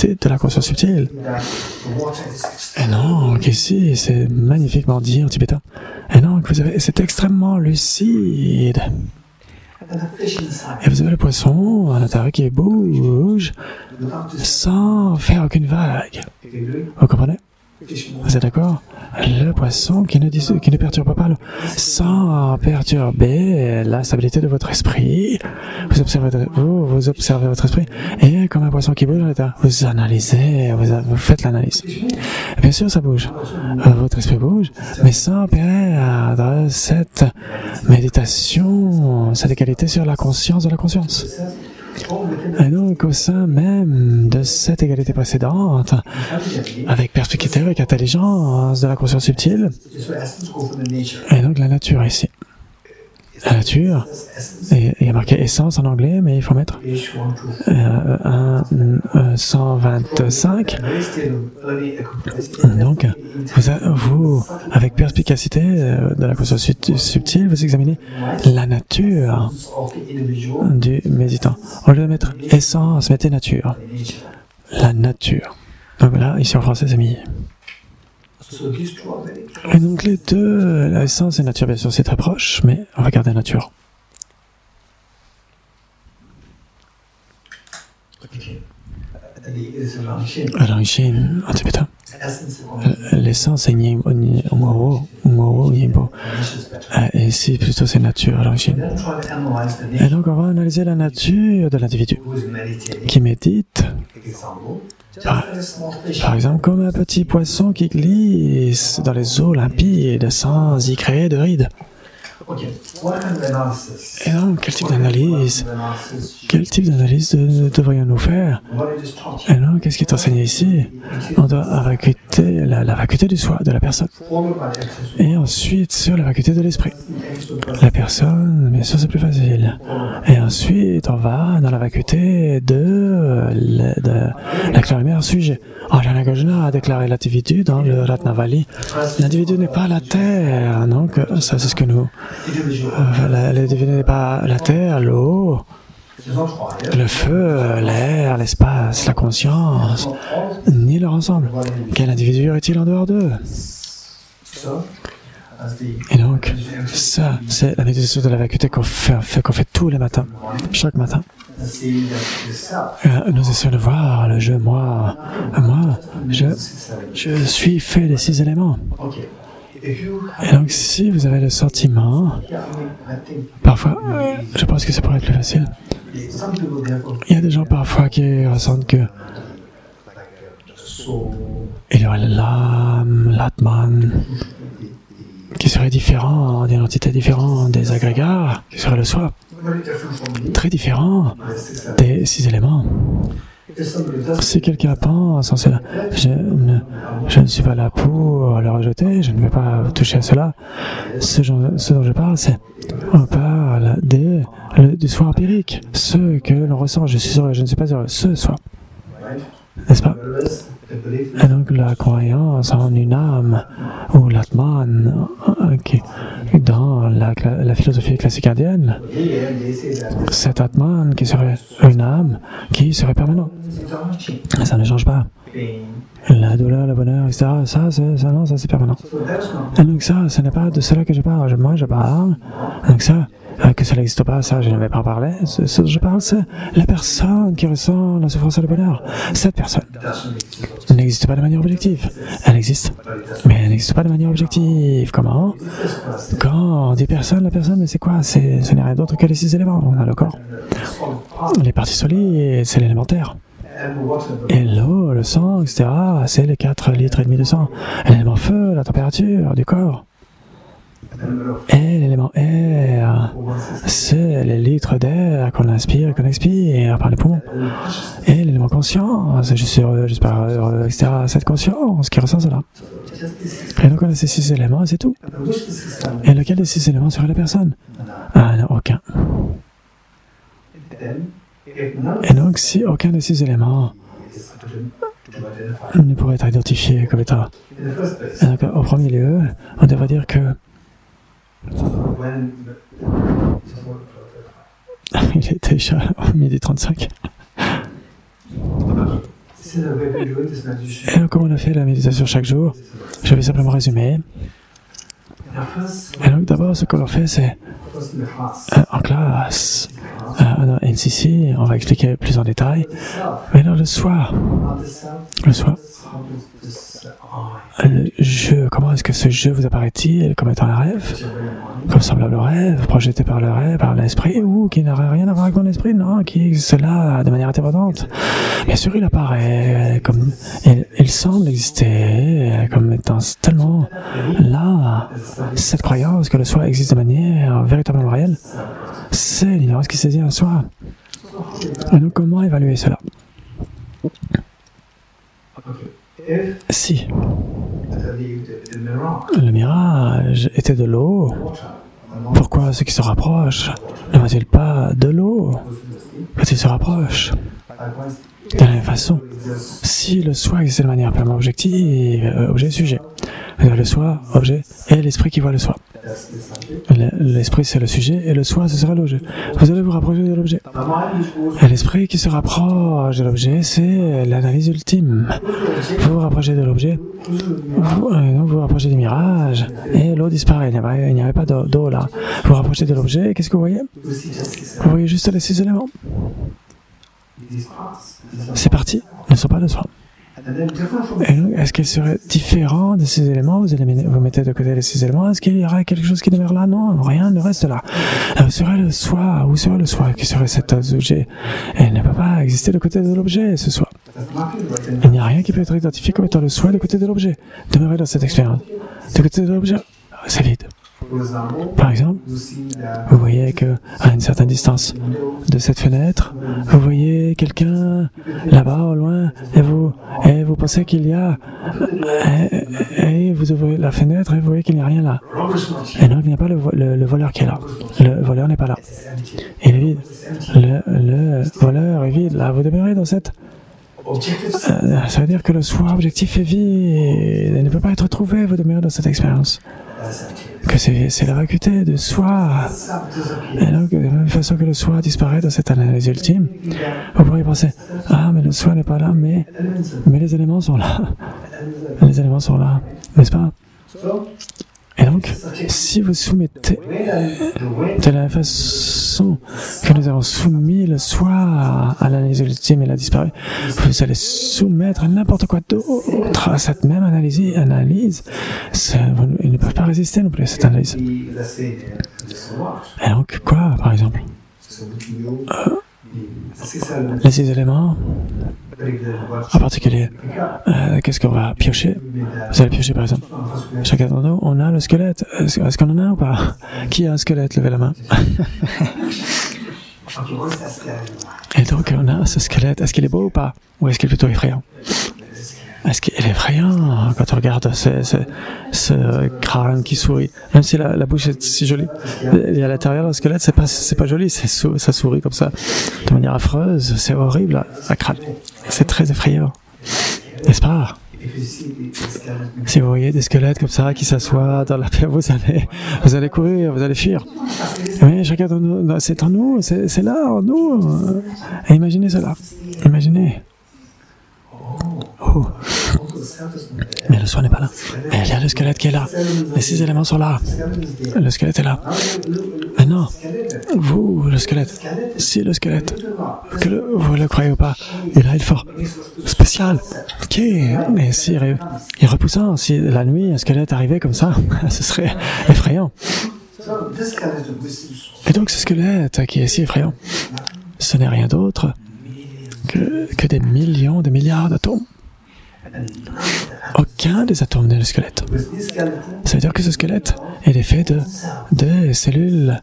de la conscience subtile. Et non, qu'ici, c'est magnifiquement dit en tibétain. Et non, c'est extrêmement lucide. Et vous avez le poisson à l'intérieur qui bouge sans faire aucune vague. Vous comprenez? Vous êtes d'accord? Le poisson qui ne perturbe pas l'eau, sans perturber la stabilité de votre esprit. Vous observez votre esprit, et comme un poisson qui bouge à l'intérieur, vous analysez, vous faites l'analyse. Bien sûr, ça bouge. Votre esprit bouge, mais sans perdre cette méditation, cette égalité sur la conscience de la conscience. Et donc, au sein même de cette égalité précédente, avec perspective, avec intelligence de la conscience subtile, et donc la nature ici. La nature, et il y a marqué essence en anglais, mais il faut mettre 125. Donc, vous, avec perspicacité de la conscience subtile, vous examinez la nature du méditant. Au lieu de mettre essence, mettez nature. La nature. Donc là, ici en français, c'est mis. Et donc les deux, l'essence et la nature, bien sûr, c'est très proche, mais on va garder nature. Rangshin, en tibétain. L'essence c'est Nyingbo. Et ici, plutôt, c'est nature, Rangshin. Et donc, on va analyser la nature de l'individu qui médite. Par exemple, comme un petit poisson qui glisse dans les eaux limpides sans y créer de rides. Et donc, quel type d'analyse devrions-nous faire? Et donc, qu'est-ce qui est enseigné ici? On doit vacuité la vacuité du soi, de la personne. Et ensuite, sur la vacuité de l'esprit. La personne, bien sûr, c'est plus facile. Et ensuite, on va dans la vacuité de la clairière sujet. Ajahn Gojana a déclaré l'individu dans le Ratnavali. L'individu n'est pas la terre, donc ça c'est ce que nous... l'individu n'est pas la terre, l'eau, le feu, l'air, l'espace, la conscience, ni leur ensemble. Quel individu est-il en dehors d'eux? Et donc, ça, c'est la méditation de la vacuité qu'on fait tous les matins, chaque matin. Nous essayons de voir le jeu, moi, je suis fait des 6 éléments. Et donc, si vous avez le sentiment, parfois, je pense que ça pourrait être plus facile. Il y a des gens parfois qui ressentent que il y aurait l'âme, l'atman, qui serait différent, des entités différentes, des agrégats, qui serait le soi, très différent des 6 éléments. Si quelqu'un pense en cela, je ne suis pas là pour le rejeter, je ne vais pas toucher à cela. Ce dont je parle, c'est on parle du soi empirique, ce que l'on ressent. Je suis heureux, je ne suis pas heureux, ce soi. N'est-ce pas? Et donc la croyance en une âme, ou l'atman, dans la philosophie classique indienne, cet atman qui serait une âme qui serait permanente. Ça ne change pas. La douleur, le bonheur, etc., ça c'est permanent. Et donc ça, ce n'est pas de cela que je parle. Moi, je parle. Donc ça, que cela n'existe pas, ça, je ne vais pas en parler. Ce dont je parle, c'est la personne qui ressent la souffrance et le bonheur. Cette personne n'existe pas de manière objective. Elle existe, mais elle n'existe pas de manière objective. Comment? Quand on dit personne, la personne, mais c'est quoi? Ce n'est rien d'autre que les 6 éléments. On a le corps. Les parties solides, c'est l'élémentaire. Et l'eau, le sang, etc., c'est les 4,5 litres de sang. L'élément feu, la température du corps. Et l'élément air, c'est les litres d'air qu'on inspire et qu'on expire par les poumons. Et l'élément conscience, je suis heureux, je suis pas heureux, etc., cette conscience qui ressent cela. Et donc on a ces 6 éléments et c'est tout. Et lequel des 6 éléments serait la personne? Ah non, aucun. Et donc, si aucun de ces éléments ne pourrait être identifié comme état, donc, au premier lieu, on devrait dire que Il était déjà à 12h35. Et donc, comme on a fait la méditation chaque jour, je vais simplement résumer. Et donc, d'abord, ce que l'on fait, c'est en classe, dans NCC, on va expliquer plus en détail. Mais dans le soi, le jeu, comment est-ce que ce jeu vous apparaît-il comme étant un rêve, comme semblable au rêve, projeté par le rêve, par l'esprit, ou qui n'a rien à voir avec mon esprit, non, qui existe là de manière indépendante. Bien sûr, il apparaît comme, il semble exister comme étant tellement là. Cette croyance que le soi existe de manière véritablement réelle, c'est l'ignorance qui saisit un soi. Et donc, comment évaluer cela? Si le mirage était de l'eau, pourquoi ce qui se rapproche ne va-t-il pas de l'eau quand il se rapproche? De la même façon, si le soi existe de manière purement objective, objet-sujet, le soi, objet, et l'esprit qui voit le soi. L'esprit c'est le sujet et le soi ce sera l'objet. Vous allez vous rapprocher de l'objet. Et l'esprit qui se rapproche de l'objet, c'est l'analyse ultime. Vous vous rapprochez de l'objet, vous vous rapprochez du mirage, et l'eau disparaît. Il n'y avait pas d'eau là. Vous vous rapprochez de l'objet, qu'est-ce que vous voyez? Vous voyez juste les 6 éléments. Ces parties ne sont pas de soi. Et donc, est-ce qu'elle serait différente de ces éléments? Vous mettez de côté les 6 éléments. Est-ce qu'il y aurait quelque chose qui demeure là? Non, rien ne reste là. Serait le soi, où serait le soi qui serait cet objet? Elle ne peut pas exister de côté de l'objet, ce soi. Il n'y a rien qui peut être identifié comme étant le soi de côté de l'objet. Demeurez dans cette expérience. De côté de l'objet, c'est vide. Par exemple, vous voyez qu'à une certaine distance de cette fenêtre, vous voyez quelqu'un là-bas au loin, et vous pensez qu'il y a, et vous ouvrez la fenêtre et vous voyez qu'il n'y a rien là. Et donc il n'y a pas le voleur qui est là. Le voleur n'est pas là. Il est vide. Le voleur est vide. Là, vous demeurez dans cette... ça veut dire que le soi objectif est vide. Il ne peut pas être trouvé. Vous demeurez dans cette expérience. Que c'est la vacuité de soi. Et donc, de la même façon que le soi disparaît dans cette analyse ultime, vous pourriez penser, ah, mais le soi n'est pas là, mais les éléments sont là. Les éléments sont là, n'est-ce pas? Et donc, si vous soumettez de la façon que nous avons soumis le soi à l'analyse ultime et la disparu, vous allez soumettre n'importe quoi d'autre à cette même analyse. Ils ne peuvent pas résister non plus à cette analyse. Et donc, quoi, par exemple? Les 6 éléments, en particulier, qu'est-ce qu'on va piocher? Vous allez piocher par exemple. Chacun d'entre nous, on a le squelette. Est-ce qu'on en a ou pas? Qui a un squelette? Levez la main. Et donc on a ce squelette. Est-ce qu'il est beau ou pas? Ou est-ce qu'il est plutôt effrayant? Est-ce qu'il est effrayant quand on regarde ce crâne qui sourit? Même si la bouche est si jolie. Et à l'intérieur, le squelette, c'est pas joli, ça sourit comme ça, de manière affreuse, c'est horrible à crâne. C'est très effrayant. N'est-ce pas? Si vous voyez des squelettes comme ça qui s'assoient dans la paix, vous allez courir, vous allez fuir. Mais chacun de nous, c'est en nous, c'est là, en nous. Et imaginez cela. Imaginez. Oh. Mais le soi n'est pas là. Mais il y a le squelette qui est là. Les 6 éléments sont là. Le squelette est là. Maintenant, vous, le squelette, si le squelette, vous le croyez ou pas, il a une force spéciale. Ok, mais si il est repoussant, si la nuit un squelette arrivait comme ça, ce serait effrayant. Et donc ce squelette qui est si effrayant, ce n'est rien d'autre que des millions, des milliards d'atomes. Aucun des atomes n'est le squelette. Ça veut dire que ce squelette est fait de cellules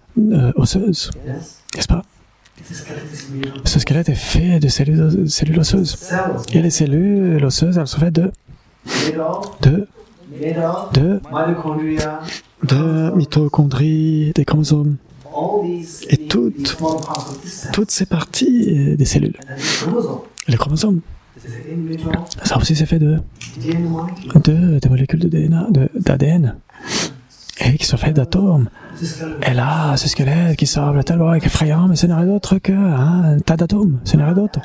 osseuses, n'est-ce pas? Ce squelette est fait de cellules osseuses. Et les cellules osseuses, elles sont faites de mitochondries, des chromosomes. Et toutes ces parties des cellules. Les chromosomes. Ça aussi c'est fait de molécules d'ADN. et qui sont faits d'atomes. Et là, ce squelette qui semble tellement effrayant, mais ce n'est rien d'autre qu'un tas d'atomes. Ce n'est rien d'autre.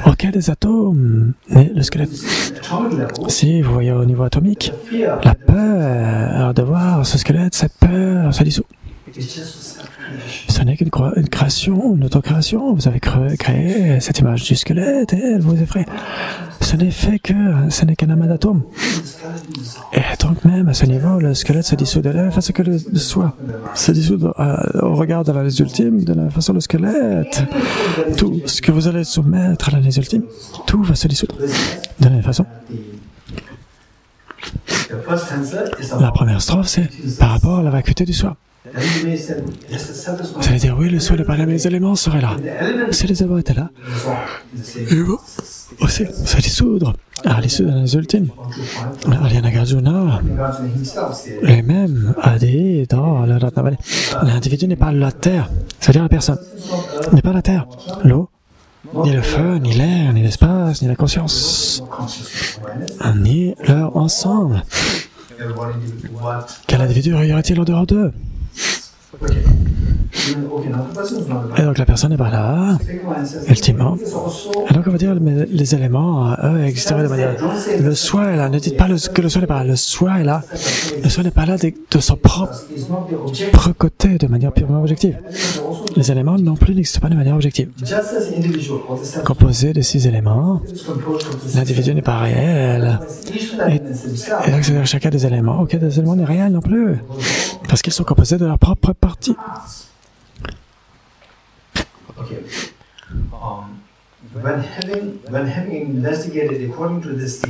Ok, des atomes. Mais le squelette, si vous voyez au niveau atomique, la peur de voir ce squelette, cette peur se dissout. Ce n'est qu'une création, une auto-création. Vous avez créé cette image du squelette et elle vous effraie. Ce n'est qu'un amas d'atomes. Et donc même à ce niveau, le squelette se dissout de la même façon que le soi se dissout au regard de l'analyse ultime, de la même façon le squelette. Tout ce que vous allez soumettre à l'analyse ultime, tout va se dissoudre de la même façon. La première strophe, c'est par rapport à la vacuité du soi. Ça veut dire, oui, le soi n'est pas là, mais les éléments seraient là. Si les éléments étaient là, ils vont aussi se dissoudre. À l'issue de l'analyse ultime, Arya Nagarjuna lui-même a dit dans le Ratnavali, l'individu n'est pas la terre, c'est-à-dire la personne n'est pas la terre, l'eau, ni le feu, ni l'air, ni l'espace, ni la conscience, ni leur ensemble. Quel individu y aurait-il en dehors d'eux? Et donc la personne n'est pas là, ultimement. Et donc on va dire les éléments, eux, existeraient de manière... Le soi est là, ne dites pas que le soi n'est pas là, le soi est là. Le soi n'est pas là de son propre côté, de manière purement objective. Les éléments non plus n'existent pas de manière objective. Composé de 6 éléments, l'individu n'est pas réel. Et donc c'est-à-dire chacun des éléments, aucun des éléments n'est réel non plus. Parce qu'ils sont composés de leur propre partie.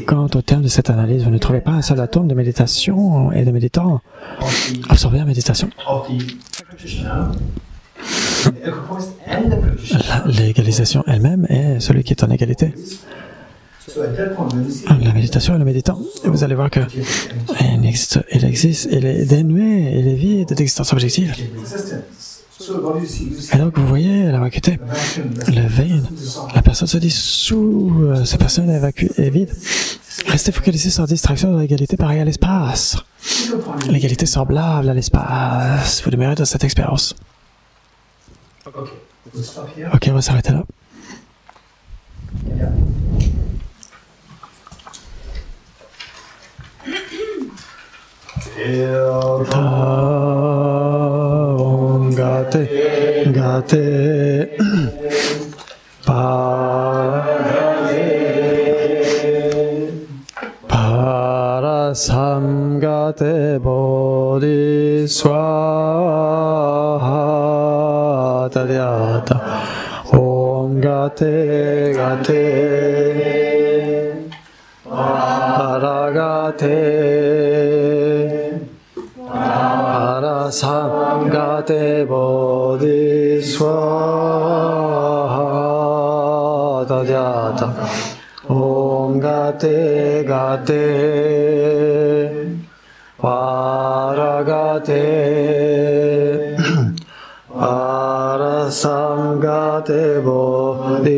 Quand au terme de cette analyse, vous ne trouvez pas un seul atome de méditation et de méditant absorbé en méditation, l'égalisation elle-même est celui qui est en égalité. La méditation et le méditant. Et vous allez voir que il existe, il est dénué, il est vide d'existence objective. Et donc vous voyez la vacuité, le vide, la personne se dissout, cette personne est vide. Restez focalisé sur la distraction de l'égalité pareille à l'espace. L'égalité semblable à l'espace. Vous demeurez dans cette expérience. Ok, on va s'arrêter là. Gate Parasamgate Bodhiswaha Tadyata Om Gate Paragate Parasamgate Bodhiswaha Tadyata Om Gate Paragate Parasamgate Bodhiswaha